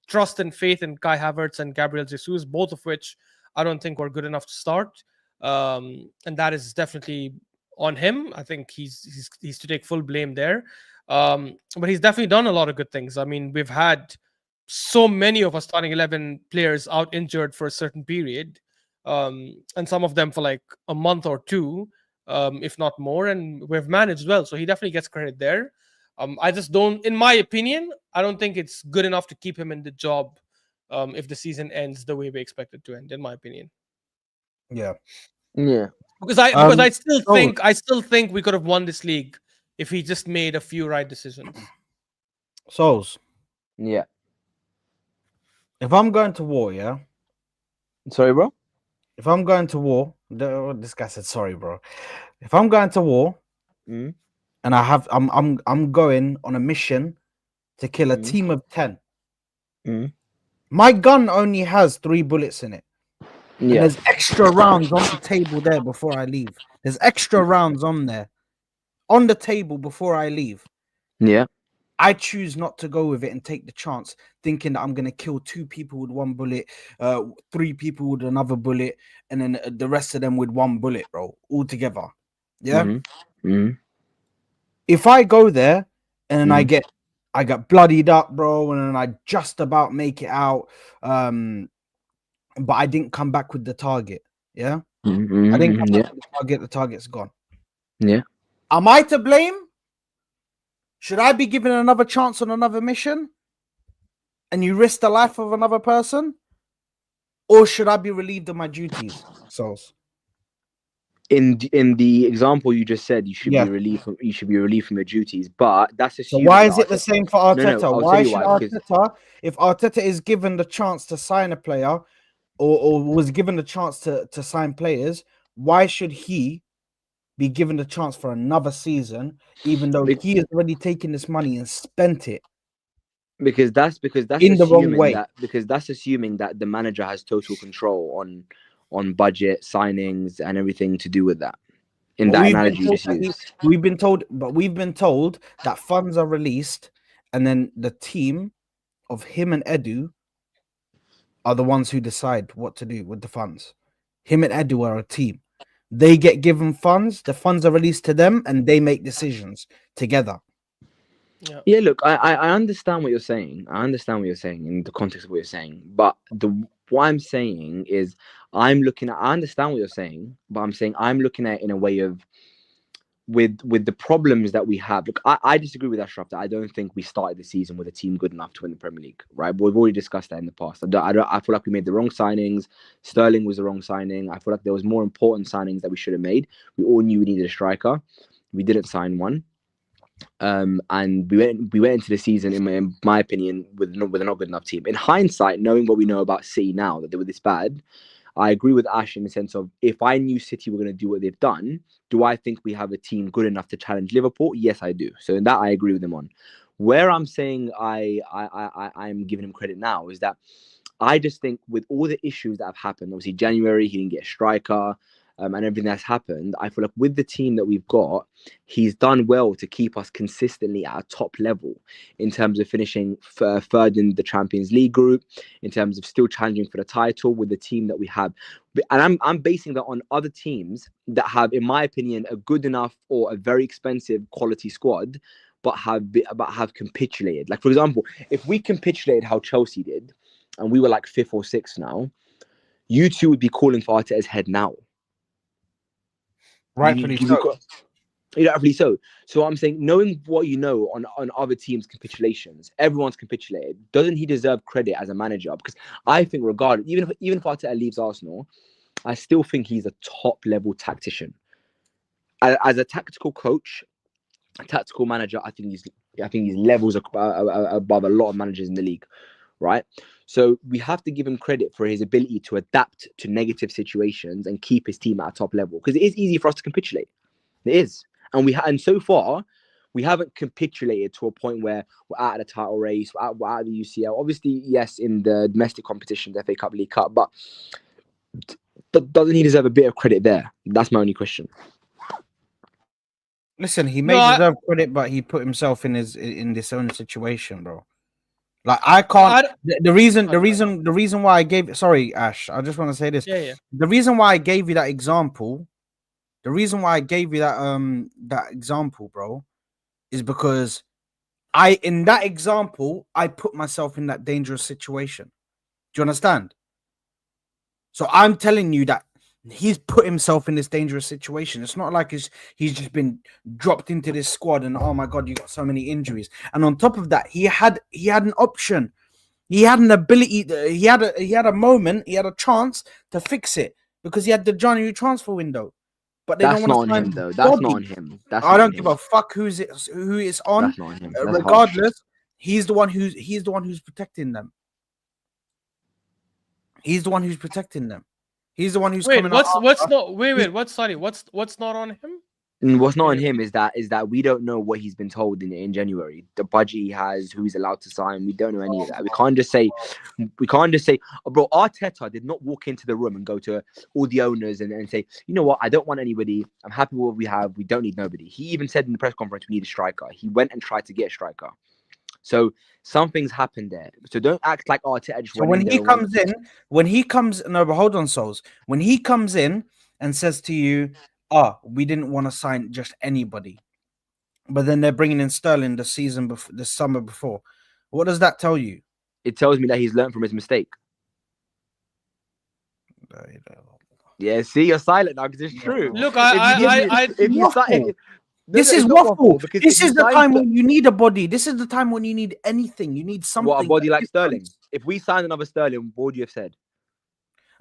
trust and faith in Kai Havertz and Gabriel Jesus, both of which I don't think we're good enough to start, and that is definitely on him. I think he's to take full blame there, but he's definitely done a lot of good things. I mean, we've had so many of our starting 11 players out injured for a certain period, and some of them for like a month or two, if not more, and we've managed well. So he definitely gets credit there. I just don't, in my opinion, I don't think it's good enough to keep him in the job. If the season ends the way we expect it to end, in my opinion. Yeah. Because I still think we could have won this league if he just made a few right decisions. Souls. Yeah. If I'm going to war, yeah. Sorry, bro. If I'm going to war, this guy said sorry, bro. If I'm going to war, and I'm going on a mission to kill a team of 10. My gun only has 3 bullets in it. And there's extra rounds on the table there before I leave. There's extra rounds on there on the table before I leave. Yeah. I choose not to go with it and take the chance, thinking that I'm going to kill 2 people with 1 bullet, 3 people with another bullet, and then the rest of them with 1 bullet, bro, all together. Yeah. If I go there and then I get bloodied up, bro, and then I just about make it out, but I didn't come back with the target. Yeah. I didn't come back with the target. The target's gone. Yeah. Am I to blame? Should I be given another chance on another mission and you risk the life of another person? Or should I be relieved of my duties, Souls? In the example you just said, you should be relieved from your duties, but that's assuming. So why is it the same for Arteta? No, why should Arteta, if Arteta is given the chance to sign a player, or was given the chance to sign players, why should he be given the chance for another season, even though he has already taken this money and spent it? Because that's In the wrong way. that's assuming that the manager has total control on budget, signings, and everything to do with that. In But that we've been analogy you told just that used. we've been told that funds are released, and then the team of him and Edu are the ones who decide what to do with the funds. Him and Edu are a team. They get given funds, the funds are released to them, and they make decisions together. Yeah, look, I understand what you're saying. I understand what you're saying in the context of what you're saying. But what I'm saying is I understand what you're saying, but I'm saying I'm looking at it in a way of with the problems that we have. Look, I disagree with Ashraf that I don't think we started the season with a team good enough to win the Premier League, right? We've already discussed that in the past. I feel like we made the wrong signings. Sterling was the wrong signing. I feel like there was more important signings that we should have made. We all knew we needed a striker. We didn't sign one. And we went into the season, in my opinion, with a not good enough team. In hindsight, knowing what we know about City now, that they were this bad, I agree with Ash in the sense of if I knew City were going to do what they've done, do I think we have a team good enough to challenge Liverpool? Yes, I do. So in that, I agree with them on. Where I'm saying I'm giving him credit now is that I just think with all the issues that have happened, obviously January, he didn't get a striker, and everything that's happened, I feel like with the team that we've got, he's done well to keep us consistently at a top level in terms of finishing third in the Champions League group, in terms of still challenging for the title with the team that we have. And I'm basing that on other teams that have, in my opinion, a good enough or a very expensive quality squad, but have capitulated. Like, for example, if we capitulated how Chelsea did, and we were like 5th or 6th now, you two would be calling for Arteta's head now. Rightfully so. Rightfully so. So I'm saying, knowing what you know on other teams' capitulations, everyone's capitulated. Doesn't he deserve credit as a manager? Because I think, regardless, even if Arteta leaves Arsenal, I still think he's a top level tactician. As a tactical coach, a tactical manager, I think he's levels above a lot of managers in the league, right? So we have to give him credit for his ability to adapt to negative situations and keep his team at a top level. Because it is easy for us to capitulate. It is. And so far, we haven't capitulated to a point where we're out of the title race, we're out of the UCL. Obviously, yes, in the domestic competition, the FA Cup, League Cup, but doesn't he deserve a bit of credit there? That's my only question. Listen, he may deserve credit, but he put himself in this own situation, bro. Like, I can't. The reason why I gave. Sorry, Ash. I just want to say this. Yeah. The reason why I gave you that example. The reason why I gave you that example, bro, is because in that example, I put myself in that dangerous situation. Do you understand? So I'm telling you that he's put himself in this dangerous situation. It's not like he's just been dropped into this squad and, oh my God, you got so many injuries. And on top of that, he had an option. He had an ability. He had a moment. He had a chance to fix it because he had the January transfer window. But they that's don't want not to on him, though. That's not on him. I don't give a fuck who it's on. That's not on him. Regardless, he's the one who's protecting them. He's the one who's protecting them. He's the one who's coming. What's not on him? And what's not on him is that we don't know what he's been told in January. The budget he has, who he's allowed to sign. We don't know any of that. We can't just say, oh, bro, Arteta did not walk into the room and go to all the owners and say, you know what, I don't want anybody. I'm happy with what we have. We don't need nobody. He even said in the press conference, we need a striker. He went and tried to get a striker. So something's happened there. So don't act like Arteta just went in. No, but hold on, Souls. When he comes in and says to you, we didn't want to sign just anybody, but then they're bringing in Sterling the summer before. What does that tell you? It tells me that he's learned from his mistake. Yeah, see, you're silent now because it's true. Look, this is waffle. This is the time when you need a body. This is the time when you need anything. You need something. What, a body like Sterling? If we signed another Sterling, what would you have said?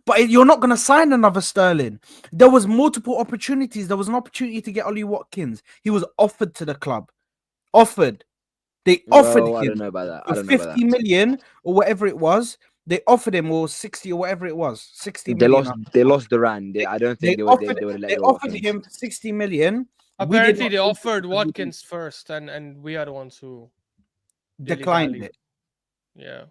But you're not going to sign another Sterling. There was multiple opportunities. There was an opportunity to get Ollie Watkins. He was offered to the club. Offered. They offered him. I don't know about that. For 50 million or whatever it was. They offered him 60 or whatever it was, 60 They million. lost Duran. I don't think they would They let go of offered Watkins. him 60 million. We did Apparently, not they take it offered because we Watkins first, and we are the ones who declined dilly-dallied. it. Yeah.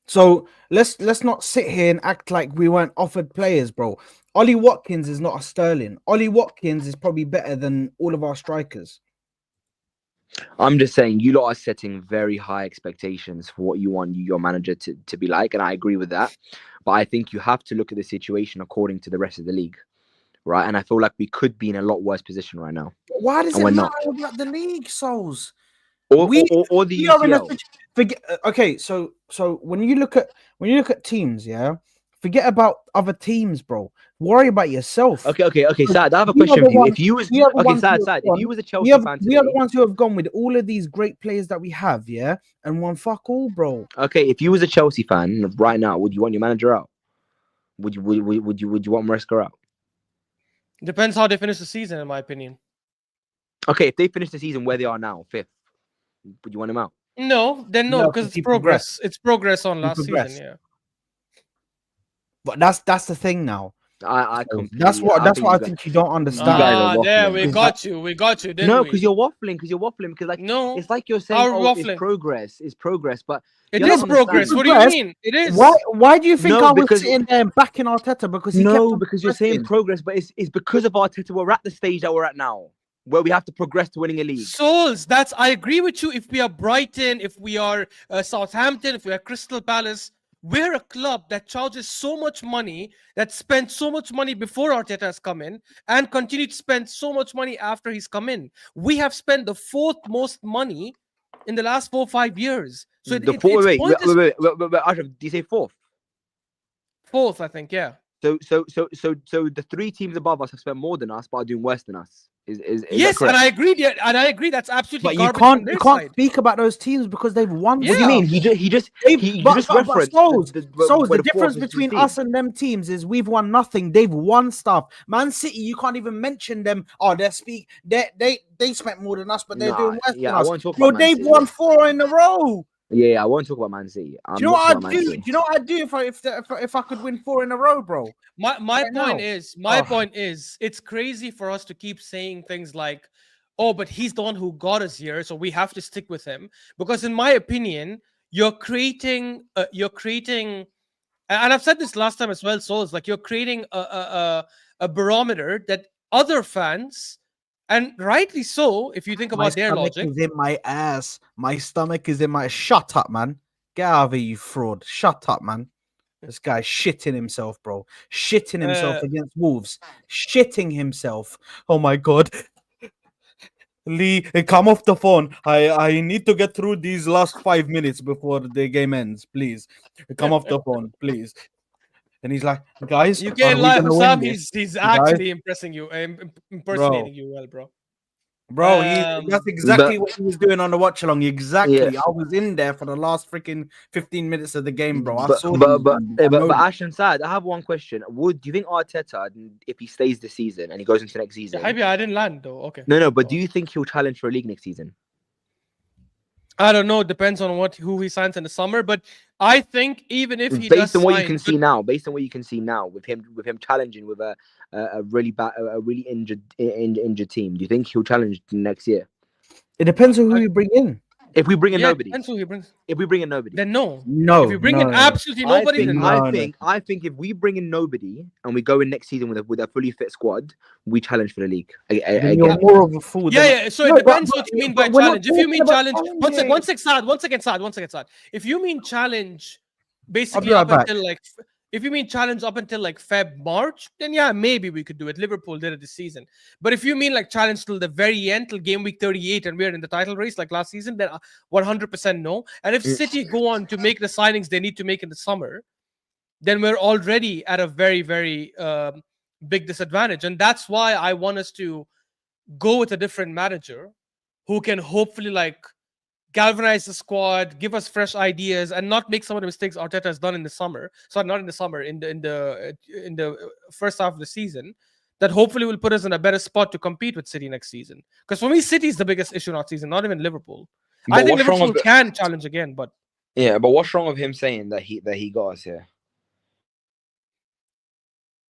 So let's not sit here and act like we weren't offered players, bro. Ollie Watkins is not a Sterling. Ollie Watkins is probably better than all of our strikers. I'm just saying, you lot are setting very high expectations for what you want your manager to be like, and I agree with that. But I think you have to look at the situation according to the rest of the league, right? And I feel like we could be in a lot worse position right now. Why does And it we're matter not. about the league, Souls? Or the We are in a UCL. forget. Okay, so when you look at teams, yeah, forget about other teams, bro. Worry about yourself. Okay, Sad, I have a We are question the for you. ones- If you was we are the okay, ones who have Sad, if you gone- was a Chelsea fan we are the today, ones who have gone with all of these great players that we have, yeah, and won fuck all, bro. okay, if you was a Chelsea fan right now, would you want your manager out? Would you want Maresca out? Depends how they finish the season, in my opinion. Okay, if they finish the season where they are now, 5th, would you want him out? No, then no, No, because 'cause it's he progress. It's progress on He last progressed. season. Yeah. But that's the thing now. I So completely. that's what you I guys- think you don't guys understand. are There waffling. we Is got you. We got you, didn't No, we? because you're waffling. Because like No, it's like you're saying, how are we oh, waffling? it's progress, but It you is don't progress. understand. What do you Progress? mean? It is. Why do you think No, I was because- sitting there and backing Arteta because he kept No, on because you're saying progressing? progress, but it's because of Arteta. We're at the stage that we're at now, where we have to progress to winning a league. Souls, I agree with you. If we are Brighton, if we are Southampton, if we are Crystal Palace, we're a club that charges so much money, that spent so much money before Arteta has come in, and continue to spend so much money after he's come in. We have spent the 4th most money in the last 4 or 5 years. So The it's fourth, pointless. wait, Ashraf, do you say 4th? 4th, I think, yeah. So the 3 teams above us have spent more than us, but are doing worse than us. Is Yes, that and correct? I agree. Yeah, and I agree. That's absolutely But you garbage from can't their side. speak about those teams because they've won. What What do you Yeah. mean? You just referenced Souls, where the the difference 4th is between 15. us and them teams is we've won nothing. They've won stuff. Man City, you can't even mention them. Oh, they spent more than us, but they're Nah, doing worse yeah, than I us. won't talk Bro, about Man they've City. won 4 in a row. Yeah, I won't talk about Man City. Do you know what I'd do? Do you know what I'd do if I could win 4 in a row, bro? My Right point now. is, Oh. it's crazy for us to keep saying things like, oh, but he's the one who got us here, so we have to stick with him. Because in my opinion, you're creating, and I've said this last time as well, so it's like you're creating a barometer that other fans, and rightly so, if you think My about their stomach logic. is in my ass. My stomach is in my. Shut up, man. Get out of here, you fraud. Shut up, man. This guy's shitting himself, bro. Shitting himself against Wolves. Shitting himself. Oh my god. Lee, come off the phone. I need to get through these last 5 minutes before the game ends. Please. Come off the phone, please. And he's like, guys, You are can't we lie, gonna win Hussam. this? He's Guys? actually impressing you, impersonating you well, bro. Bro, that's exactly what he was doing on the watch along. Exactly. I was in there for the last freaking 15 minutes of the game, bro. I saw but Ash and Sad, I have one question. Do you think Arteta, if he stays this season and he goes into next season? Maybe I didn't land though. Okay. No, but do you think he'll challenge for a league next season? I don't know. It depends on who he signs in the summer. But I think even if he based on what you can see now, with him challenging with a really injured team, do you think he'll challenge next year? It depends on who you bring in. If we bring in nobody, depends who he brings. If we bring in nobody, then no. No. If you bring in absolutely nobody, then I think if we bring in nobody and we go in next season with a fully fit squad, we challenge for the league. You're more of a fool. Yeah. So it depends what you mean by challenge. If you mean challenge, one second, Sad. If you mean challenge, basically up until like. If you mean challenge up until like March, then yeah, maybe we could do it. Liverpool did it this season. But if you mean like challenge till the very end, till game week 38, and we're in the title race like last season, then 100% no. And if City go on to make the signings they need to make in the summer, then we're already at a very, very big disadvantage. And that's why I want us to go with a different manager who can hopefully like galvanize the squad, give us fresh ideas, and not make some of the mistakes Arteta has done in the summer. Sorry, not in the summer, in the first half of the season. That hopefully will put us in a better spot to compete with City next season. Because for me, City is the biggest issue next season, not even Liverpool. I think Liverpool can challenge again, but Yeah, but what's wrong with him saying that he got us here?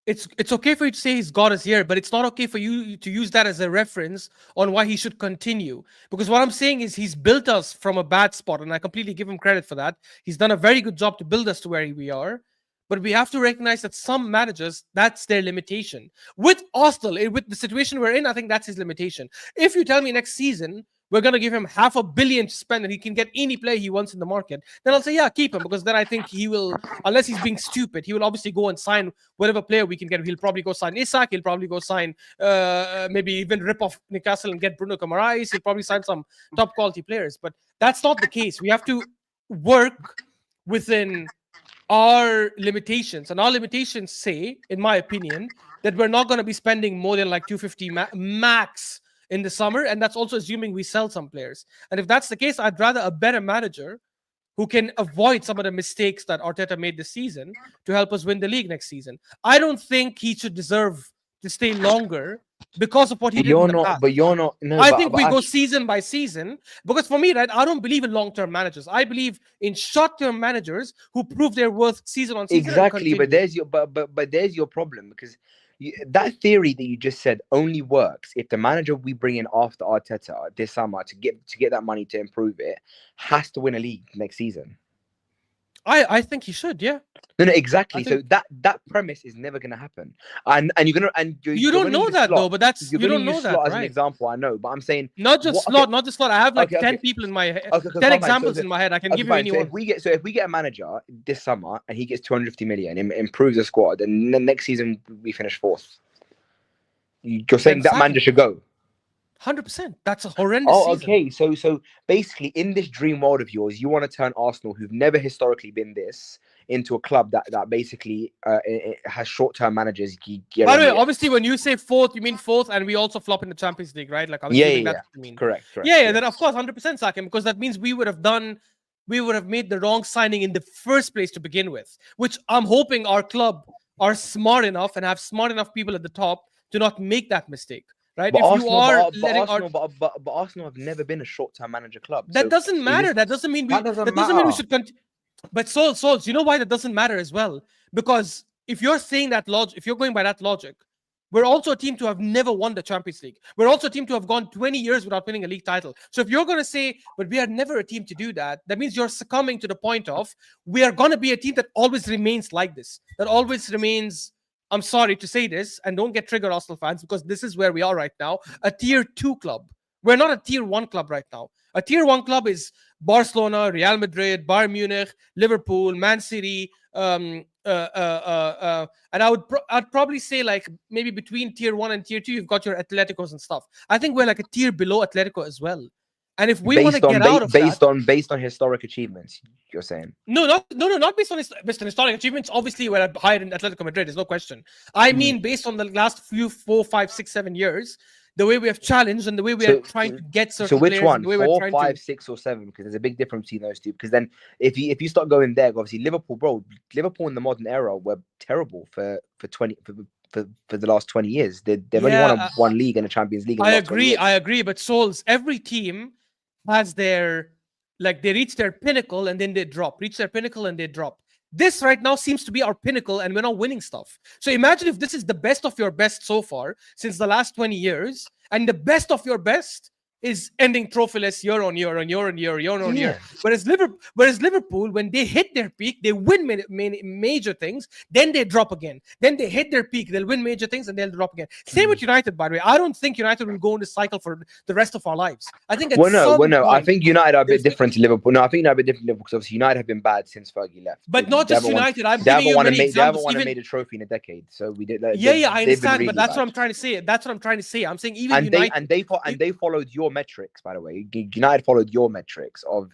It's okay for you to say he's got us here, but it's not okay for you to use that as a reference on why he should continue. Because what I'm saying is he's built us from a bad spot, and I completely give him credit for that. He's done a very good job to build us to where we are. But we have to recognize that some managers, that's their limitation. With Arsenal, with the situation we're in, I think that's his limitation. If you tell me next season we're going to give him $500 million to spend and he can get any player he wants in the market, then I'll say, yeah, keep him. Because then I think he will, unless he's being stupid, he will obviously go and sign whatever player we can get. He'll probably go sign Isak. He'll probably go sign, maybe even rip off Newcastle and get Bruno Guimaraes. He'll probably sign some top quality players. But that's not the case. We have to work within our limitations. And our limitations say, in my opinion, that we're not going to be spending more than like 250 max in the summer, and that's also assuming we sell some players. And if that's the case, I'd rather a better manager who can avoid some of the mistakes that Arteta made this season to help us win the league next season. I don't think he should deserve to stay longer because of what he did in the past. But you're not. No, I but, think but we go Ash- season by season, because for me, right, I don't believe in long-term managers. I believe in short-term managers who prove their worth season on season. Exactly, but there's your problem, because that theory that you just said only works if the manager we bring in after Arteta this summer to get that money to improve it has to win a league next season. I think he should, yeah. No, exactly. think- So that premise is never going to happen, and you're gonna You don't know that though, but that's you don't know that, as an right? example. I know, but I'm saying Not just slot, not just slot. I have like Okay, 10 okay. people in my head, Okay, 10 fine, examples so- in my head. I can Okay, give you fine. anyone. So if we get a manager this summer and he gets 250 million and improves the squad, and then next season we finish fourth, you're saying that manager should go? 100%. That's a horrendous Oh, season. okay. So basically, in this dream world of yours, you want to turn Arsenal, who've never historically been this, into a club that basically it has short-term managers. By the way, obviously, when you say fourth, you mean fourth, and we also flop in the Champions League, right? Like, obviously, that's what you mean. Correct. Yeah. Then of course, 100% sack him, because that means we would have made the wrong signing in the first place to begin with. Which I'm hoping our club are smart enough and have smart enough people at the top to not make that mistake. Right? But If Arsenal have never been a short-term manager club. That doesn't matter. That doesn't mean we. That doesn't mean we matter. should continue. But Souls, you know why that doesn't matter as well? Because if you're saying that logic, if you're going by that logic, we're also a team to have never won the Champions League. We're also a team to have gone 20 years without winning a league title. So if you're going to say, but we are never a team to do that, that means you're succumbing to the point of we are going to be a team that always remains like this. That always remains. I'm sorry to say this, and don't get triggered, Arsenal fans, because this is where we are right now. A tier 2 club. We're not a tier 1 club right now. A tier 1 club is Barcelona, Real Madrid, Bayern Munich, Liverpool, Man City, and I'd probably say like maybe between tier 1 and tier 2, you've got your Atleticos and stuff. I think we're like a tier below Atletico as well. And if we want to get out of based on historic achievements, you're saying? No, not based on historic achievements. Obviously, we're higher in Atletico Madrid. There's no question. I mean, based on the last few 4, 5, 6, 7 years, the way we have challenged and the way we are trying to get certain players. So which one? The way 4, 5, 6, or 7? Because there's a big difference between those two. Because then, if you start going there, obviously Liverpool in the modern era were terrible for the last 20 years. They've only won one league and a Champions League. I agree. But Souls, every team has their, like, they reach their pinnacle and then they drop. This right now seems to be our pinnacle, and we're not winning stuff. So imagine if this is the best of your best so far since the last 20 years, and the best of your best is ending trophyless year on year. Whereas Liverpool, when they hit their peak, they win major things, then they drop again. Then they hit their peak, they'll win major things, and they'll drop again. Same with United, by the way. I don't think United will go in this cycle for the rest of our lives. I think I think United are a bit different to Liverpool. No, I think they're a bit different to Liverpool because obviously United have been bad since Fergie left. But not just United. I'm giving you many examples. They haven't won a major trophy in a decade. So we did. I understand, but that's what I'm trying to say. I'm saying even United, they followed your metrics, by the way. United followed your metrics of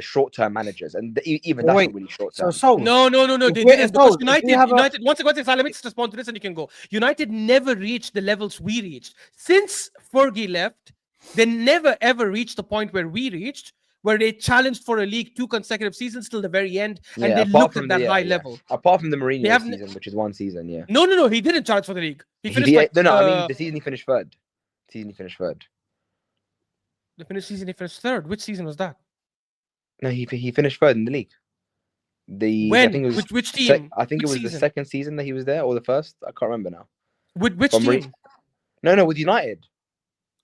short-term managers, and even that's not really short-term. No, they didn't. Because United. Once again, let me just respond to this, and you can go. United never reached the levels we reached since Fergie left. They never ever reached the point where we reached, where they challenged for a league 2 consecutive seasons till the very end, and they looked at that high level. Apart from the MERINO season, which is one season, yeah. No, he didn't challenge for the league. He finished I mean, the season he finished third. The finished season he finished third. Which season was that? No, he finished third in the league. I When? think it was Which team? I think Which it was the season? second season that he was there, or the first. I can't remember now. With which From team? No, with United.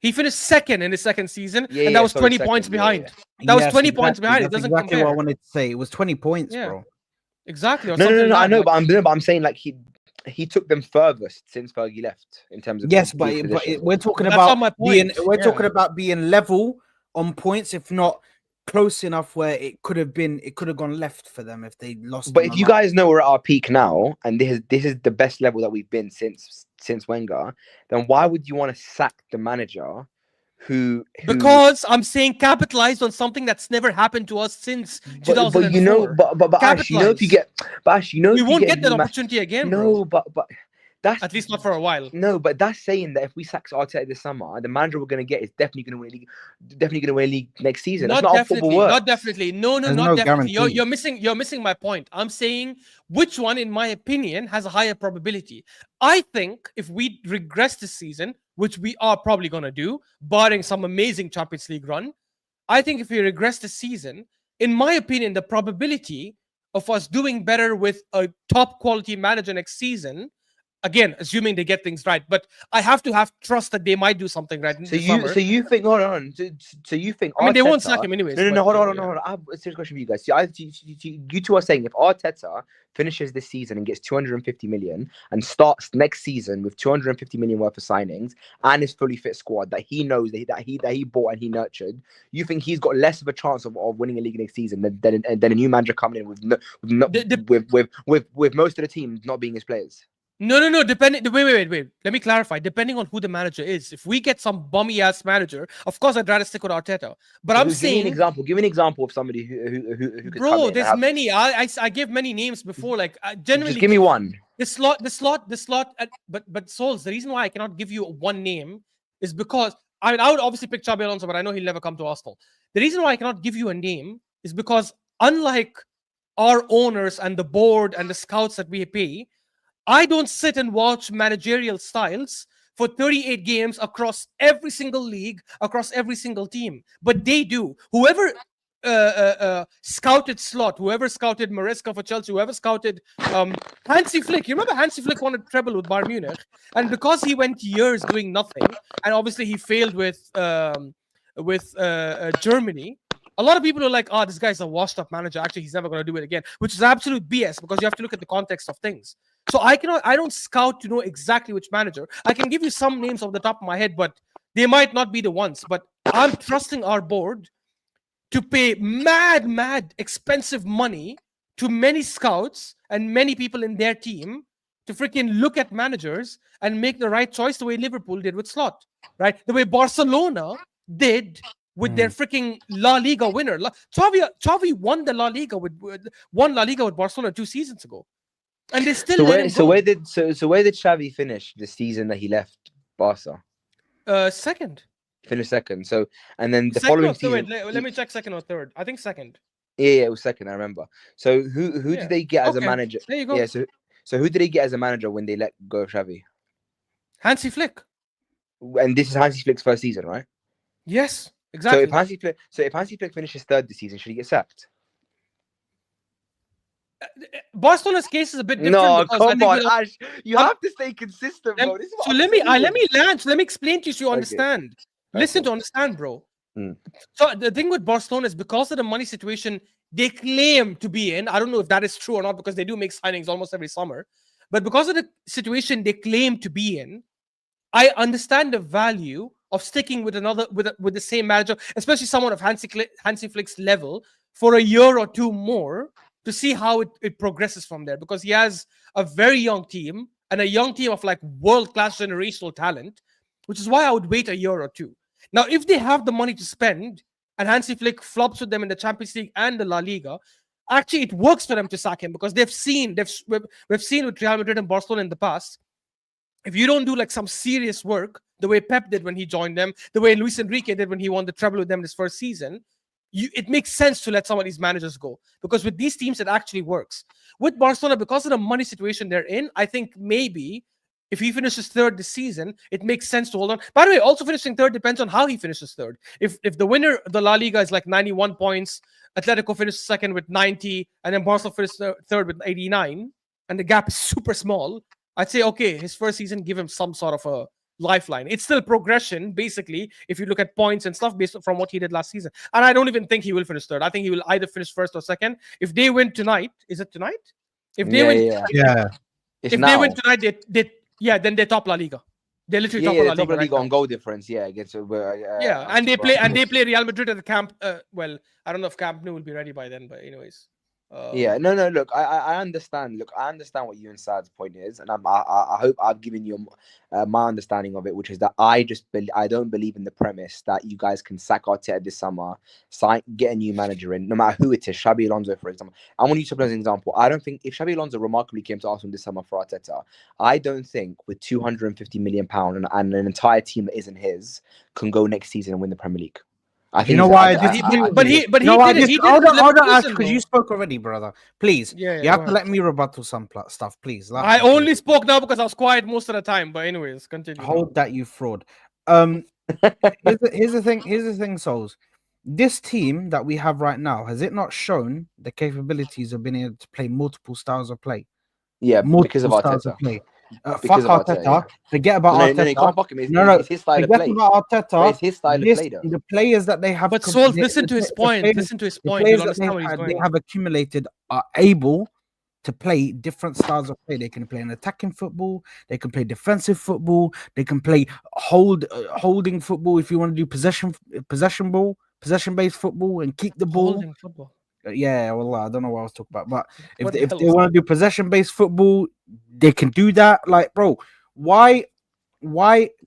He finished second in his second season, Yeah, and that was sorry, 20 second, points yeah, behind. yeah. That was Yes, 20 points exactly. behind. It That's doesn't exactly compare. what I wanted to say. It was 20 points, Yeah. bro. Exactly. Or No, something I like know, that. but I'm saying like he took them furthest since Fergie left in terms of Yes, league but position. we're talking That's not about my being point. we're Yeah. talking about being level on points, if not close enough where it could have gone left for them if they lost. But on if the you line. guys know we're at our peak now, and this is the best level that we've been since Wenger, then why would you want to sack the manager who Because I'm saying capitalized on something that's never happened to us since 2004. but you know but Ash, you know if you get we won't get that a opportunity again, no, bro. but that's At least not for a while. no, but that's saying that if we sack Arteta this summer, the manager we're going to get is definitely going to win a league next season. That's not how football works. Not definitely. No, There's not no definitely. guarantee. You're missing my point. I'm saying which one, in my opinion, has a higher probability. I think if we regress this season, which we are probably gonna do, barring some amazing Champions League run, I think if we regress this season, in my opinion, the probability of us doing better with a top quality manager next season, again, assuming they get things right, but I have to have trust that they might do something right in the summer. So you think? Hold on. So you think? I mean, they won't Arteta- sack him anyways. No, but, hold yeah. on. I have a serious question for you guys. You two are saying if Arteta finishes this season and gets 250 million and starts next season with 250 million worth of signings and his fully fit squad that he knows that he bought and he nurtured, you think he's got less of a chance of winning a league next season than a new manager coming in with most of the team not being his players? No. Depending. Wait. Let me clarify. Depending on who the manager is, if we get some bummy ass manager, of course I'd rather stick with Arteta. But I'm saying, give me an example of somebody who could come bro, in. there's many. I gave many names before. Like generally, Just give me one. The slot. But Souls, the reason why I cannot give you one name is because I would obviously pick Xabi Alonso, but I know he'll never come to Arsenal. The reason why I cannot give you a name is because unlike our owners and the board and the scouts that we pay, I don't sit and watch managerial styles for 38 games across every single league, across every single team. But they do. Whoever scouted Slot, whoever scouted Maresca for Chelsea, whoever scouted Hansi Flick. You remember Hansi Flick won a treble with Bayern Munich? And because he went years doing nothing, and obviously he failed with Germany, a lot of people are like, oh, this guy's a washed-up manager. Actually, he's never going to do it again, which is absolute BS because you have to look at the context of things. So I don't scout to know exactly which manager. I can give you some names off the top of my head, but they might not be the ones. But I'm trusting our board to pay mad expensive money to many scouts and many people in their team to freaking look at managers and make the right choice the way Liverpool did with Slot, right? The way Barcelona did with their freaking La Liga winner. Xavi won the La Liga with Barcelona 2 seasons ago. And they still let him go. Where did Xavi finish the season that he left Barca? Second. Finished second. So and then the second following or third? season. Let me check second or third. I think second. Yeah, it was second. I remember. So who did they get as a manager? There you go. Yeah. So who did they get as a manager when they let go of Xavi? Hansi Flick. And this is Hansi Flick's first season, right? Yes, exactly. So if Hansi Flick finishes third this season, should he get sacked? Barcelona's case is a bit different. No, come on, Ash. You have to stay consistent, bro. This is what let me explain to you so you understand. Okay. Listen to understand, bro. Mm. So the thing with Barcelona is because of the money situation they claim to be in. I don't know if that is true or not because they do make signings almost every summer. But because of the situation they claim to be in, I understand the value of sticking with with the same manager, especially someone of Hansi Flick's level, for a year or two more to see how it progresses from there. Because he has a very young team and a young team of like world-class generational talent, which is why I would wait a year or two. Now, if they have the money to spend and Hansi Flick flops with them in the Champions League and the La Liga, actually it works for them to sack him because we've seen with Real Madrid and Barcelona in the past, if you don't do like some serious work, the way Pep did when he joined them, the way Luis Enrique did when he won the treble with them his first season, it makes sense to let some of these managers go. Because with these teams, it actually works. With Barcelona, because of the money situation they're in, I think maybe If he finishes third this season, it makes sense to hold on. By the way, also finishing third depends on how he finishes third. If the winner of the La Liga is like 91 points, Atletico finishes second with 90, and then Barcelona finishes third with 89, and the gap is super small, I'd say, okay, his first season, give him some sort of a lifeline. It's still progression, basically, if you look at points and stuff based from what he did last season. And I don't even think he will finish third. I think he will either finish first or second. If they win tonight, is it tonight? If they win, Yeah. It's if now. they win tonight, then they top La Liga. They literally top La top Liga, La Liga right on now. goal difference. Yeah, against And they play Real Madrid at the camp. Well, I don't know if Camp Nou will be ready by then, but anyways. No. Look, I understand. Look, I understand what you and Sad's point is, and I hope I've given you my understanding of it, which is that I don't believe in the premise that you guys can sack Arteta this summer, get a new manager in, no matter who it is. Xabi Alonso, for example. I want you to play as an example. I don't think if Xabi Alonso remarkably came to Arsenal this summer for Arteta, I don't think with £250 million and an entire team that isn't his can go next season and win the Premier League. I think You know why I disagree but with you? he No, did it. He did it hold with on, Leverkusen, Ash, because though. you spoke already, brother. Please, Yeah, you have go to let me rebuttal some stuff, please. I only spoke now because I was quiet most of the time. But anyways, continue. Hold that, you fraud. Here's the thing, Souls. This team that we have right now, has it not shown the capabilities of being able to play multiple styles of play? Yeah, because of styles Arteta. of play. Because Fuck of Arteta, Arteta. yeah. Forget about No, Arteta. you can't fuck him. It's his style of forget play. about But Arteta. it's his style of play, though. The players that they have. But Souls, listen to his point. Listen to his point. You'll understand where he's They going. have accumulated are able to play different styles of play. They can play an attacking football. They can play defensive football. They can play holding football. If you want to do possession based football, and keep the ball. Holding football. Yeah, well, I don't know what I was talking about, but if What the they hell was want to do possession-based football, they can do that. Like, bro, why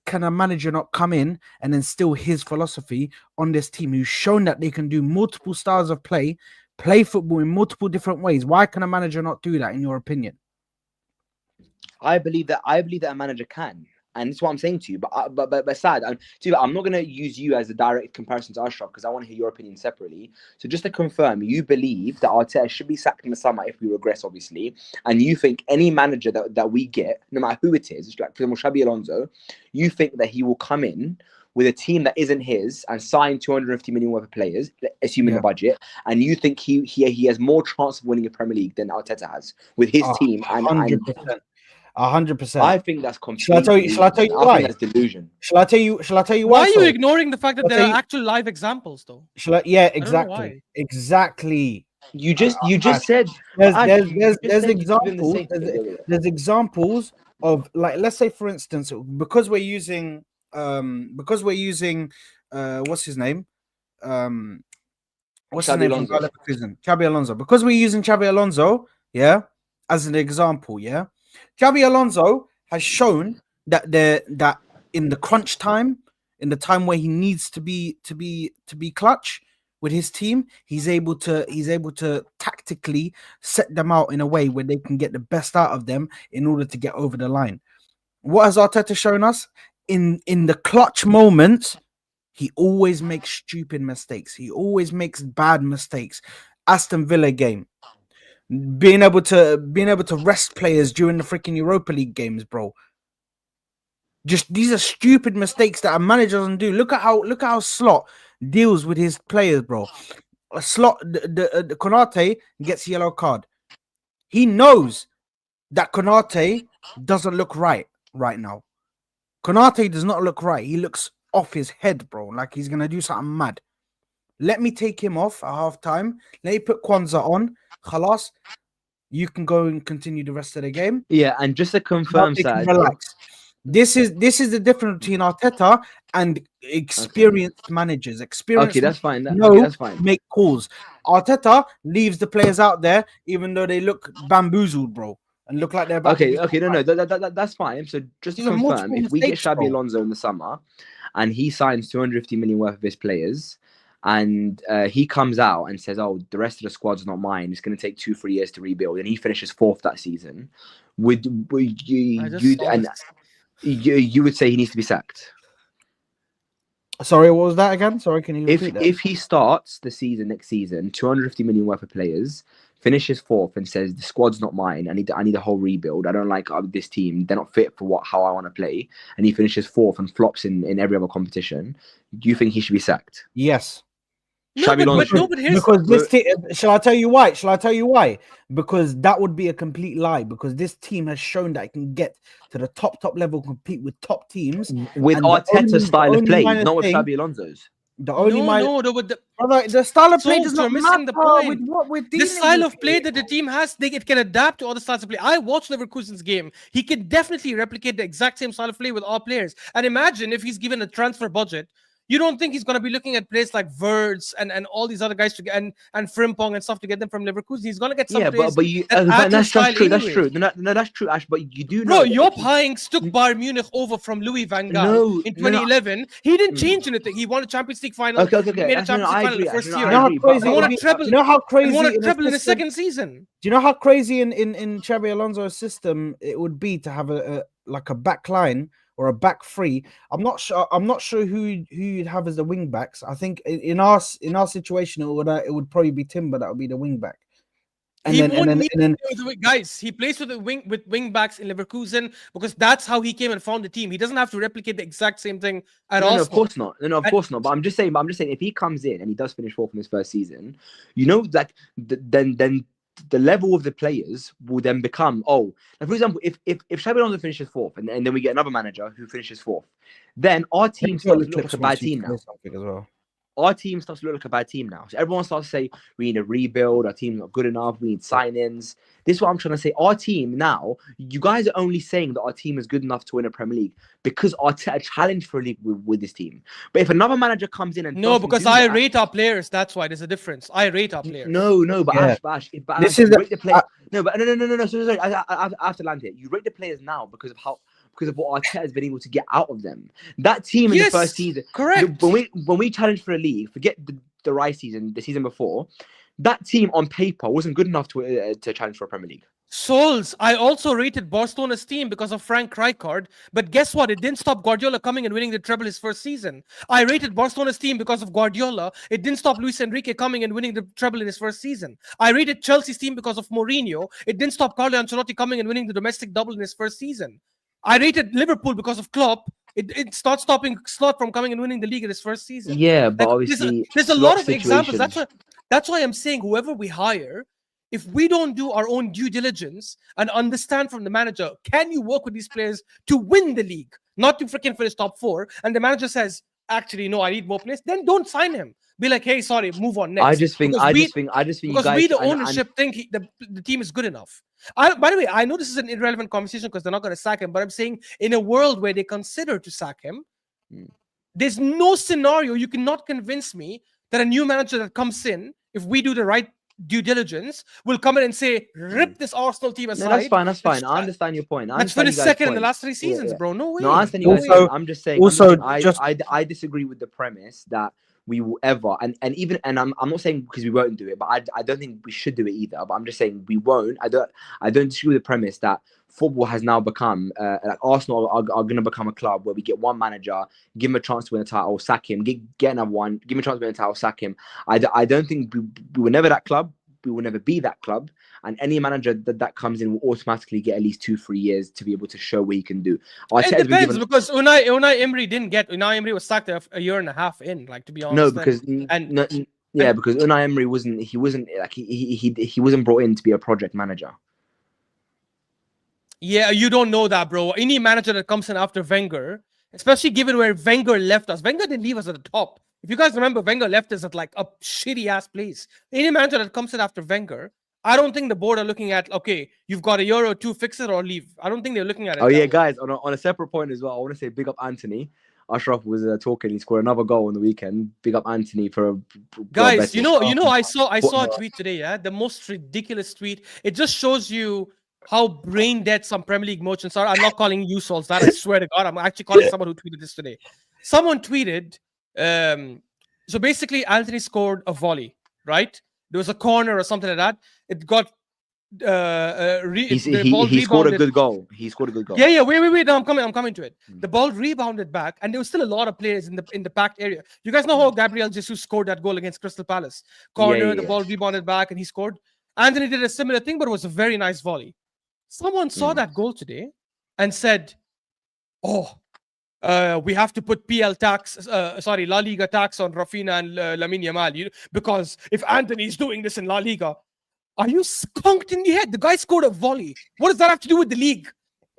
can a manager not come in and instill his philosophy on this team who's shown that they can do multiple styles of play football in multiple different ways? Why can a manager not do that, in your opinion? I believe that a manager can. And that's what I'm saying to you. But Sad, I'm not going to use you as a direct comparison to Ashraf because I want to hear your opinion separately. So just to confirm, you believe that Arteta should be sacked in the summer if we regress, obviously. And you think any manager that we get, no matter who it is, like for example, Xabi Alonso, you think that he will come in with a team that isn't his and sign 250 million worth of players, assuming the budget, and you think he has more chance of winning a Premier League than Arteta has with his team? 100%. 100%. I think that's completely. Shall I tell you why? I think that's delusion. Shall I tell you why? Why are you ignoring the fact that there are actual live examples, though? Yeah, exactly. Exactly. You just said there's examples. There's examples of, like, let's say for instance, because we're using what's his name? Xabi Alonso. Xabi Alonso. Because we're using Xabi Alonso, yeah, as an example, yeah. Xabi Alonso has shown that in the crunch time, in the time where he needs to be clutch with his team, he's able to tactically set them out in a way where they can get the best out of them in order to get over the line. What has Arteta shown us? In the clutch moments, he always makes stupid mistakes. He always makes bad mistakes. Aston Villa game. Being able to rest players during the freaking Europa League games, bro. Just these are stupid mistakes that a manager doesn't do. Look at how Slot deals with his players, bro. A Slot, the Konate gets a yellow card. He knows that Konate doesn't look right now. Konate does not look right. He looks off his head, bro. Like he's gonna do something mad. Let me take him off at half time. Let me put Kwanzaa on. Khalas, you can go and continue the rest of the game. Yeah, and just to confirm, relax. This is the difference between Arteta and experienced managers. Okay, that's fine. That's fine. Make calls. Arteta leaves the players out there, even though they look bamboozled, bro, and look like they're about that's fine. So just to confirm, if we get Xabi Alonso in the summer, and he signs 250 million worth of his players, and he comes out and says, "Oh, the rest of the squad's not mine. It's going to take 2-3 years to rebuild," and he finishes 4th that season, would you would say he needs to be sacked? Sorry, what was that again? Sorry, can you repeat that? If he starts the season next season, 250 million worth of players, finishes fourth and says the squad's not mine. I need a whole rebuild. I don't like this team. They're not fit for how I want to play. And he finishes fourth and flops in every other competition. Do you think he should be sacked? Yes. No, but here's Because this team, shall I tell you why? Because that would be a complete lie. Because this team has shown that it can get to the top level, compete with top teams with Arteta's style of play, not with Xabi Alonso's. The only the style of play does not missing the point. With what we're The style of play that the team has, it can adapt to other styles of play. I watched Leverkusen's game. He can definitely replicate the exact same style of play with all players. And imagine if he's given a transfer budget. You don't think he's going to be looking at players like Verts and all these other guys to get and Frimpong and stuff to get them from Leverkusen? He's going to get some players. That's true. That's true. No, that's true, Ash. But you do know. Bro, you're buying Bayern Munich over from Louis van Gaal in 2011. He didn't change anything. He won a Champions League final. Okay. He made a Champions League final in the first year. He won a treble in the second season. Do you know how crazy in Xabi Alonso's system it would be to have a back line or a back three? I'm not sure who you'd have as the wing backs. I think in our situation it would probably be Timber that would be the wing back. Guys, he plays with wing backs in Leverkusen because that's how he came and found the team. He doesn't have to replicate the exact same thing at all. No, of course not. No, of course not. But I'm just saying if he comes in and he does finish fourth in his first season, then the level of the players will then become, for example, if Xabi Alonso finishes fourth and then we get another manager who finishes fourth, then our team starts to look like a bad team now. Our team starts to look like a bad team now. So everyone starts to say, we need a rebuild, our team's not good enough, we need sign-ins. This is what I'm trying to say. Our team now, you guys are only saying that our team is good enough to win a Premier League because Arteta challenged for a league with this team. But if another manager comes in and because I rate our players, that's why there's a difference. I rate our players. Ash, this is rate the players. No. Sorry, I have to land here. You rate the players now because of what Arteta has been able to get out of them. That team in the first season, correct. When we challenged for a league, forget the Rice season, the season before, that team on paper wasn't good enough to challenge for a Premier League. Souls, I also rated Barcelona's team because of Frank Rijkaard, but guess what? It didn't stop Guardiola coming and winning the treble his first season. I rated Barcelona's team because of Guardiola. It didn't stop Luis Enrique coming and winning the treble in his first season. I rated Chelsea's team because of Mourinho. It didn't stop Carlo Ancelotti coming and winning the domestic double in his first season. I rated Liverpool because of Klopp. It starts stopping Slot from coming and winning the league in his first season. Yeah, but obviously there's a lot of examples. That's why I'm saying whoever we hire, if we don't do our own due diligence and understand from the manager, can you work with these players to win the league, not to freaking finish top 4? And the manager says, actually, no, I need more players. Then don't sign him. Be like, hey, sorry, move on next. I just think because you guys, we, the ownership, think the team is good enough. By the way, I know this is an irrelevant conversation because they're not going to sack him, but I'm saying in a world where they consider to sack him, there's no scenario you cannot convince me that a new manager that comes in, if we do the right due diligence, will come in and say, rip this Arsenal team aside. No, that's fine. I understand your point. Let's finish second in the last 3 seasons, bro. No way. No, I understand your point. I'm just saying. I disagree with the premise that we will ever, and I'm not saying because we won't do it, but I don't think we should do it either. But I'm just saying we won't. I don't disagree with the premise that football has now become like Arsenal are going to become a club where we get one manager, give him a chance to win a title, sack him, get another one, give him a chance to win a title, sack him. I don't think we were never that club. We will never be that club, and any manager that comes in will automatically get at least 2-3 years to be able to show what he can do. It depends because Unai Emery didn't get. Unai Emery was sacked a year and a half in. Like, to be honest, no, because because Unai Emery wasn't brought in to be a project manager. Yeah, you don't know that, bro. Any manager that comes in after Wenger, especially given where Wenger left us, Wenger didn't leave us at the top. If you guys remember, Wenger left us at like a shitty ass place. Any manager that comes in after Wenger, I don't think the board are looking at, okay, you've got a year or two, fix it or leave. I don't think they're looking at it. Oh yeah, guys, on a separate point as well, I want to say big up Anthony. Ashraf was talking. He scored another goal on the weekend. Big up Anthony for guys. You know. I saw a tweet today. Yeah, the most ridiculous tweet. It just shows you how brain dead some Premier League merchants are. I'm not calling you souls that. I swear to God, I'm actually calling someone who tweeted this today. Someone tweeted. So basically, Anthony scored a volley. Right? There was a corner or something like that. It got. He scored a good goal. Yeah. Wait. No, I'm coming to it. The ball rebounded back, and there was still a lot of players in the packed area. You guys know how Gabriel Jesus scored that goal against Crystal Palace? Corner, the ball rebounded back, and he scored. Anthony did a similar thing, but it was a very nice volley. Someone saw that goal today and said, "Oh, we have to put La Liga tax on Rafinha and Lamine Yamal, because if Anthony's doing this in La Liga, are you skunked in the head? The guy scored a volley. What does that have to do with the league?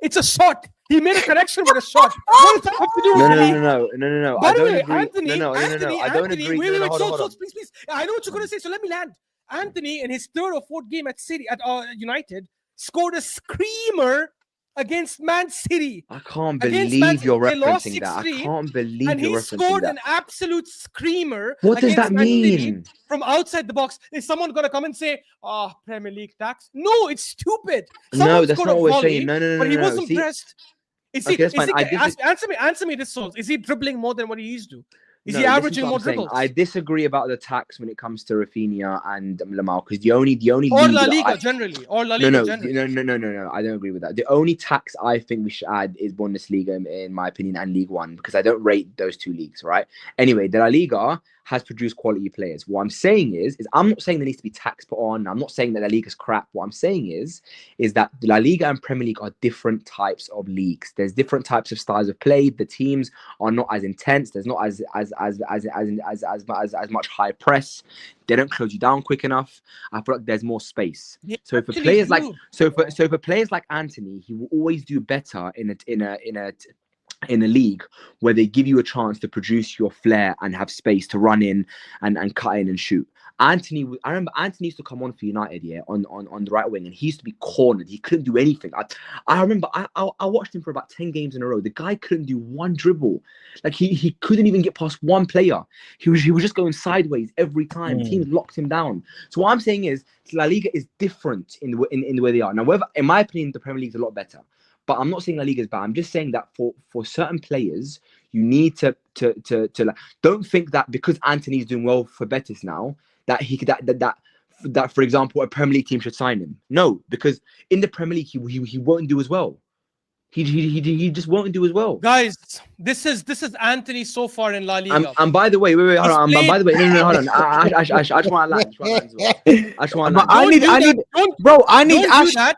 It's a shot. He made a connection with a shot. What does that have to do with the league? No. By I the don't way, agree. Anthony, No. I don't agree. Wait, Hold on. Souls, please. I know what you're going to say, so let me land. Anthony, in his third or fourth game at United, scored a screamer against Man City. I can't Against Man believe City. you're They lost referencing that. I 6-3, can't believe and you're he referencing scored that. an absolute screamer. What does against that Man City mean? from outside the box. Is someone going to come and say, Premier League tax? No, it's stupid. Someone No, that's scored not a what we're volley, saying. No. but he wasn't See, pressed. Is okay, that's fine. answer me this, Souls. Is he dribbling more than what he used to? Is No, he listen to averaging what more I'm saying. dribbles? I disagree about the tax when it comes to Rafinha and Lamar, because the only Or league La that Liga I- generally. Or La No, Liga no, generally. no. I don't agree with that. The only tax I think we should add is Bundesliga, in my opinion, and League One, because I don't rate those two leagues, right? Anyway, the La Liga has produced quality players. What I'm saying is I'm not saying there needs to be tax put on. I'm not saying that La Liga's crap. What I'm saying is that La Liga and Premier League are different types of leagues. There's different types of styles of play. The teams are not as intense. There's not as much high press. They don't close you down quick enough. I feel like there's more space. Yeah, So for actually players do. for players like Anthony, he will always do better in a league where they give you a chance to produce your flair and have space to run in and cut in and shoot. I remember Anthony used to come on for United, on the right wing, and he used to be cornered. He couldn't do anything. I remember I watched him for about 10 games in a row. The guy couldn't do one dribble. Like he couldn't even get past one player. He was just going sideways every time. Teams locked him down. So what I'm saying is La Liga is different in the way they are. Now, in my opinion, the Premier League is a lot better. But I'm not saying La Liga is bad. I'm just saying that for certain players, you need to don't think that because Anthony's doing well for Betis now that that for example a Premier League team should sign him. No, because in the Premier League he won't do as well. He just won't do as well. Guys, this is Anthony so far in La Liga. And by the way, wait, hold on. By the way, no, hold on. I just want to land. I need Ash. That.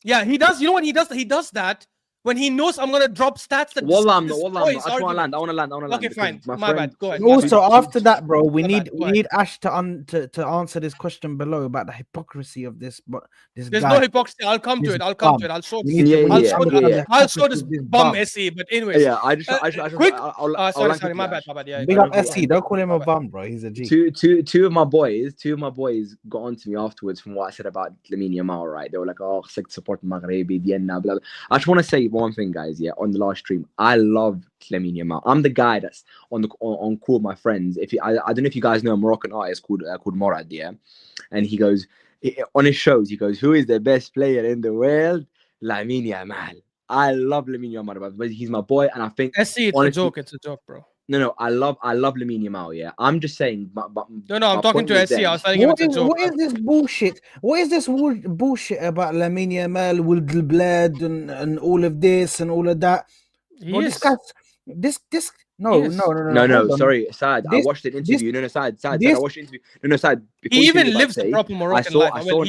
Yeah, he does. You know what he does? He does that when he knows I'm gonna drop stats that. Wallah, I just want to land. I want to land. Okay, fine. My bad. Go ahead. Also, after that, bro, we need Ash to answer this question below about the hypocrisy of this. But this there's guy, no hypocrisy. I'll come to it. I'll show I'll show this bum SE. But anyways, quick. Sorry, my bad. Yeah, big up SE. Don't call him a bum, bro. He's a G. Two of my boys got on to me afterwards from what I said about Lamine Yamal. Right? They were like, "Oh, support Maghrebi, Vienna, blah blah." I just want to say one thing, guys. Yeah, on the last stream, I love Lamine Yamal. I'm the guy that's on call with my friends. I don't know if you guys know a Moroccan artist called Morad, yeah, and he goes on his shows. He goes, "Who is the best player in the world? Lamine Yamal." I love Lamine Yamal, but he's my boy, and I think SC, it's a joke. It's a joke, bro. No, I love Lamine Yamal. Yeah, I'm just saying. But no, I'm talking to SC. I was telling him it's a joke. What is this bullshit? What is this bullshit about Lamine Yamal, Wild Bled, and all of this and all of that? No. Sorry, Saad. I watched an interview. Saad. I watched an interview. Saad. He even lives a proper Moroccan life. I saw an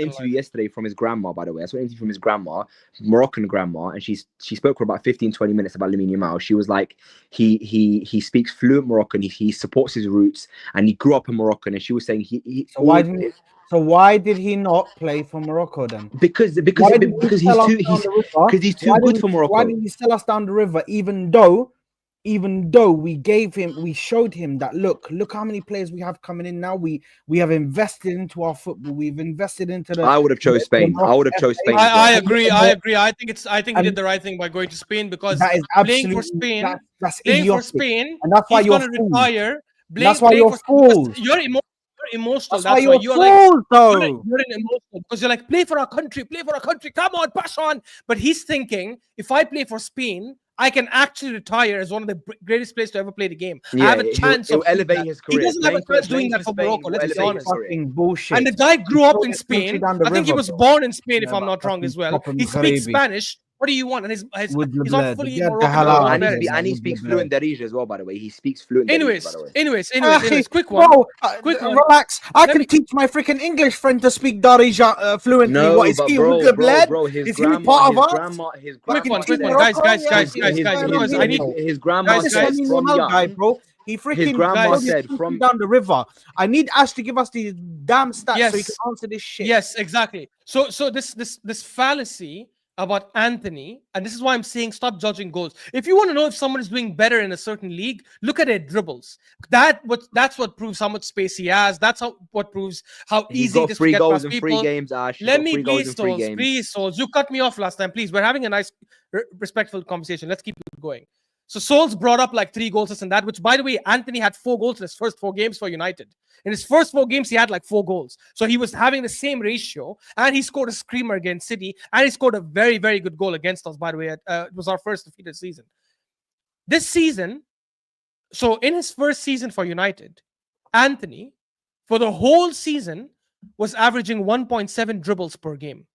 interview yesterday from his grandma, by the way. I saw an interview from his grandma, Moroccan grandma, and she spoke for about 15-20 minutes about Lamine Yamal. She was like, he speaks fluent Moroccan. He supports his roots, and he grew up in Moroccan. And she was saying So why did he not play for Morocco then? Because he's too good for Morocco. Why did he sell us down the river? Even though we showed him that look how many players we have coming in now. We have invested into our football. We've invested into the. I would have chose Spain. I agree. I think he did the right thing by going to Spain, because that is playing for Spain, that's playing idiotic. for Spain, and that's why you're going to retire. That's why you're fools. You're emotional. That's why you're fools, though. You're emotional because you're like, play for our country. Come on, push on. But he's thinking, if I play for Spain, I can actually retire as one of the greatest players to ever play the game. I have a chance of elevate his career. He doesn't have a chance doing that for Morocco. Let's be honest. Bullshit. And the guy grew up in Spain. I think he was born in Spain, if I'm not wrong, as well. He speaks Spanish. What do you want? And he's With the not blood. fully Get the Moroccan. hell or out And of Beres. here, man. he With the speaks blood. fluent Darija as well, by the way. He speaks fluent Darija, by the way. Anyways, quick one. Bro, Quick one. relax. I Let can me- teach my freaking English friend to speak Darija fluently. No, What is but he with the blood? his Is he grandma, part of his us? grandma, his Quick grandma one, said, guys, What's going on because here, I need bro? his grandma guys, This said is from Yamal guy, young, bro. He freaking grandma told his said country from- down the river. I need Ash to give us these damn stats so he can Yes. answer this shit. Yes, exactly. So this fallacy about Anthony, and this is why I'm saying stop judging goals. If you want to know if someone is doing better in a certain league, look at their dribbles. That's what proves how much space he has. That's what proves how he's easy it got is to 3 get goals past in 3 people. games, Ash. Let me please, Souls. You cut me off last time. Please, we're having a nice, respectful conversation. Let's keep it going. So Souls brought up like 3 goals, this and that, which, by the way, Anthony had 4 goals in his first 4 games for United. In his first 4 games, he had like 4 goals. So he was having the same ratio, and he scored a screamer against City, and he scored a very, very good goal against us, by the way. It was our first defeated season. This season, so in his first season for United, Anthony, for the whole season, was averaging 1.7 dribbles per game.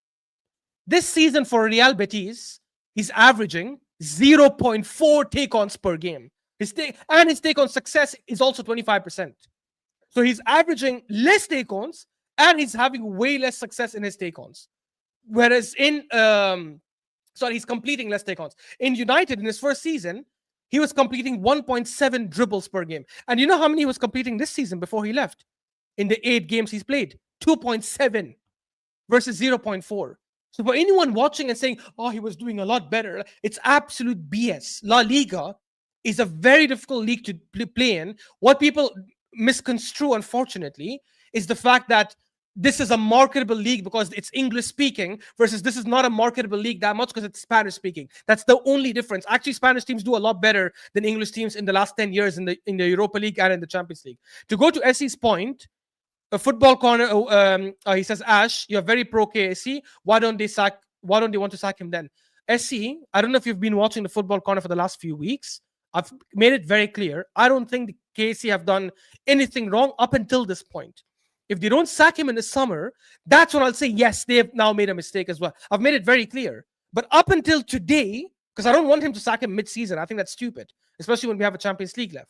This season for Real Betis, he's averaging 0.4 take-ons per game. His take-on success is also 25%. So he's averaging less take-ons, and he's having way less success in his take-ons. Whereas he's completing less take-ons. In United, in his first season, he was completing 1.7 dribbles per game. And you know how many he was completing this season before he left? In the 8 games he's played, 2.7 versus 0.4. So for anyone watching and saying, oh, he was doing a lot better, it's absolute BS. La Liga is a very difficult league to play in. What people misconstrue, unfortunately, is the fact that this is a marketable league because it's English speaking versus this is not a marketable league that much because it's Spanish speaking. That's the only difference. Actually, Spanish teams do a lot better than English teams in the last 10 years in the Europa League and in the Champions League. To go to Essie's point, a football corner, he says, Ash, you're very pro KSC. Why don't they want to sack him then? SC, I don't know if you've been watching the football corner for the last few weeks. I've made it very clear. I don't think the KSC have done anything wrong up until this point. If they don't sack him in the summer, that's when I'll say, yes, they have now made a mistake as well. I've made it very clear. But up until today, because I don't want him to sack him mid-season, I think that's stupid, especially when we have a Champions League left.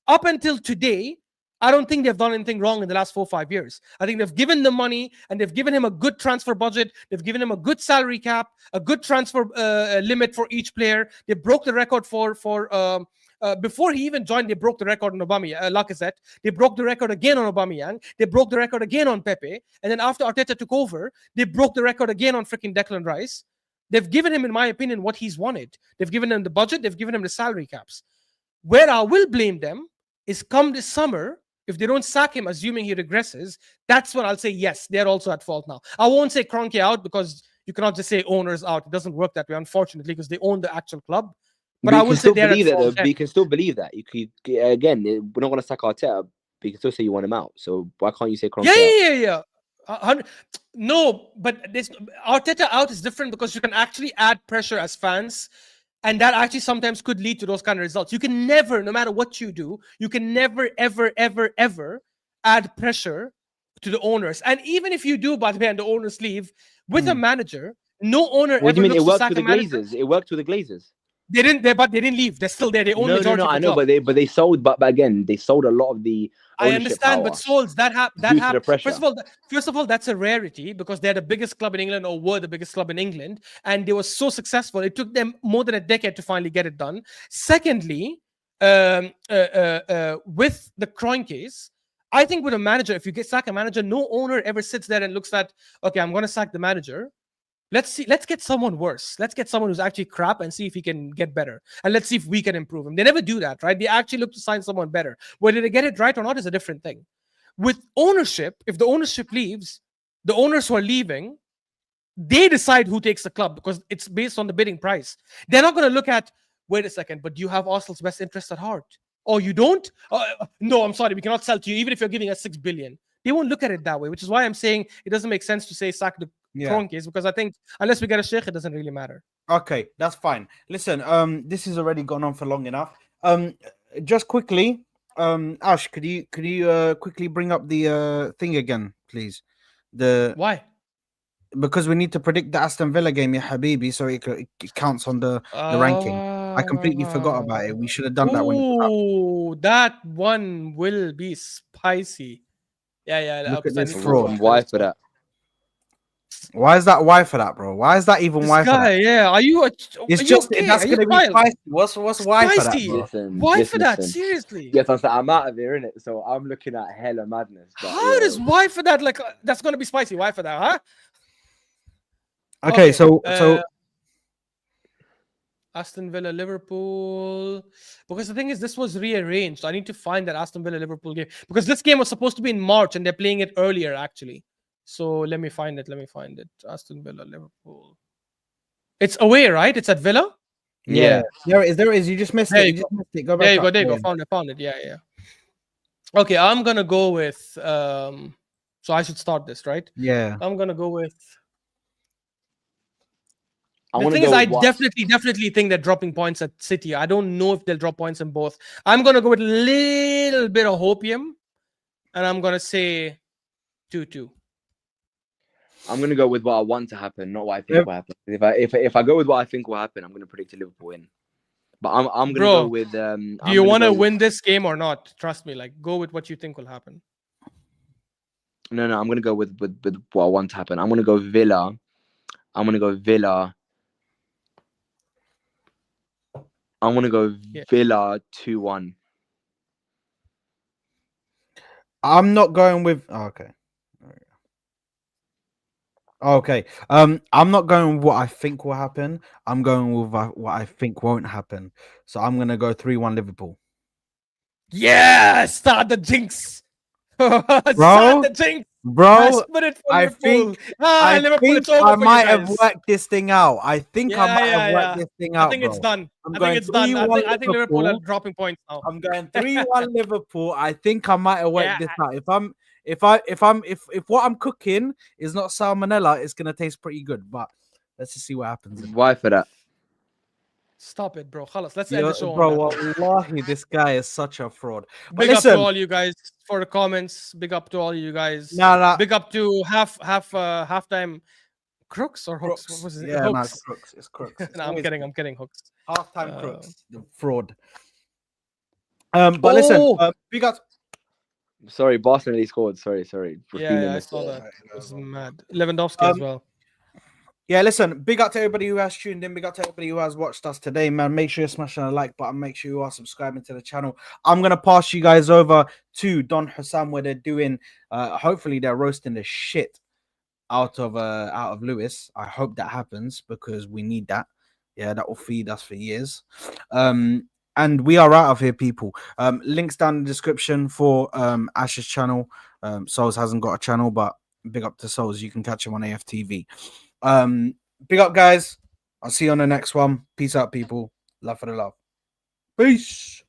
Up until today, I don't think they've done anything wrong in the last 4 or 5 years. I think they've given the money and they've given him a good transfer budget. They've given him a good salary cap, a good transfer limit for each player. They broke the record before he even joined, they broke the record on Lacazette. They broke the record again on Aubameyang. They broke the record again on Pepe. And then after Arteta took over, they broke the record again on freaking Declan Rice. They've given him, in my opinion, what he's wanted. They've given him the budget. They've given him the salary caps. Where I will blame them is come this summer, if they don't sack him, assuming he regresses, that's when I'll say, yes, they're also at fault now. I won't say Kroenke out because you cannot just say owners out. It doesn't work that way, unfortunately, because they own the actual club. But I will say they're at fault. But you can still believe that. You could, again, we're not going to sack Arteta, but you can still say you want him out. So why can't you say Kroenke out? Yeah. No, but this Arteta out is different because you can actually add pressure as fans. And that actually sometimes could lead to those kind of results. You can never, no matter what you do, you can never, ever, ever, ever add pressure to the owners. And even if you do, by the way, and the owners leave, with a manager, no owner What do you mean? It looks to worked sack with the a manager. Glazers. It worked with the Glazers. They didn't, but they didn't leave. They're still there. They own majority of the I know, club. but they sold. But again, they sold a lot of the. I understand, but Souls, that happened. First of all, that's a rarity because they're the biggest club in England or were the biggest club in England, and they were so successful. It took them more than a decade to finally get it done. Secondly, with the Kroenkes, I think with a manager, if you sack a manager, no owner ever sits there and looks at, okay, I'm going to sack the manager. Let's get someone worse. Let's get someone who's actually crap and see if he can get better. And let's see if we can improve him. They never do that, right? They actually look to sign someone better. Whether they get it right or not is a different thing. With ownership, if the ownership leaves, the owners who are leaving, they decide who takes the club because it's based on the bidding price. They're not going to look at, wait a second, but do you have Arsenal's best interest at heart? Oh, you don't? No, I'm sorry. We cannot sell to you even if you're giving us 6 billion. They won't look at it that way, which is why I'm saying it doesn't make sense to say sack the Kroenkes because I think unless we get a sheikh, it doesn't really matter. Okay, that's fine. Listen, this has already gone on for long enough. Just quickly, Ash, could you quickly bring up the thing again, please? Why? because we need to predict the Aston Villa game, yeah, Habibi, so it counts on the ranking. I completely forgot about it. We should have done that when it was up. Oh, that one will be spicy. Yeah. Look at this I need to fraud. Why for that? Why is that why for that, bro? Why is that even This why for guy, that? yeah. Are you It's are you just okay? that's Are you gonna be wild? spicy. What's why for that, Spicy. bro? Listen, Why for that? listen. Seriously. Yes, I'm out of here, innit? So I'm looking at hella madness. But How does why for that like that's gonna be spicy? Why for that, huh? Okay, so Aston Villa Liverpool, because the thing is this was rearranged. I need to find that Aston Villa Liverpool game because this game was supposed to be in March and they're playing it earlier actually. So let me find it. Aston Villa Liverpool. It's away, right? It's at Villa. yeah, there it is. You just missed There it. you You go. just missed it. Go back. There you go. up. There you go. Yeah. Found it. Yeah. Okay, I'm gonna go with so I should start this, right? Yeah. I'm gonna go with I'm the gonna thing is, go I with what? definitely think they're dropping points at City. I don't know if they'll drop points in both. I'm gonna go with a little bit of hopium, and I'm gonna say 2-2. I'm gonna go with what I want to happen, not what I think will happen. If I go with what I think will happen, I'm gonna predict a Liverpool win. But I'm gonna go with. Do you want to win this game or not? Trust me. Like, go with what you think will happen. No, I'm gonna go with what I want to happen. I'm gonna go Villa. I'm gonna go Villa 2-1. I'm not going with. Oh, okay. Okay. I'm not going with what I think will happen. I'm going with what I think won't happen. So I'm gonna go 3-1 Liverpool. Yeah, start the jinx. Start the jinx. Bro, I Liverpool. think I might have worked this thing out. I think I might have worked this thing out. I think it's done. I'm I going think it's done. 3-1 I think Liverpool are dropping points now. I'm going 3-1 Liverpool. I think I might have worked this out. If what I'm cooking is not salmonella, it's gonna taste pretty good. But let's just see what happens. Why for that? Stop it, bro. Let's end the show. Bro, wallahi, this guy is such a fraud. Big up to all you guys for the comments. Big up to all you guys. Nah. Big up to halftime crooks or hooks. What was it? Yeah, hooks. no, it's crooks. It's crooks. No, I'm kidding. Hooks. Halftime crooks. The fraud. But listen, big up. Sorry, Barcelona scored. Sorry. Yeah, I saw that. It was mad. Lewandowski as well. Yeah, listen, big up to everybody who has tuned in. Big up to everybody who has watched us today, man. Make sure you're smashing a like button. Make sure you are subscribing to the channel. I'm going to pass you guys over to Don Hussam, where they're doing, hopefully they're roasting the shit out of Lewis. I hope that happens because we need that. Yeah, that will feed us for years. And we are out of here, people. Links down in the description for Ash's channel. Souls hasn't got a channel, but big up to Souls. You can catch him on AFTV. Big up, guys. I'll see you on the next one. Peace out, people. Love for the love. Peace.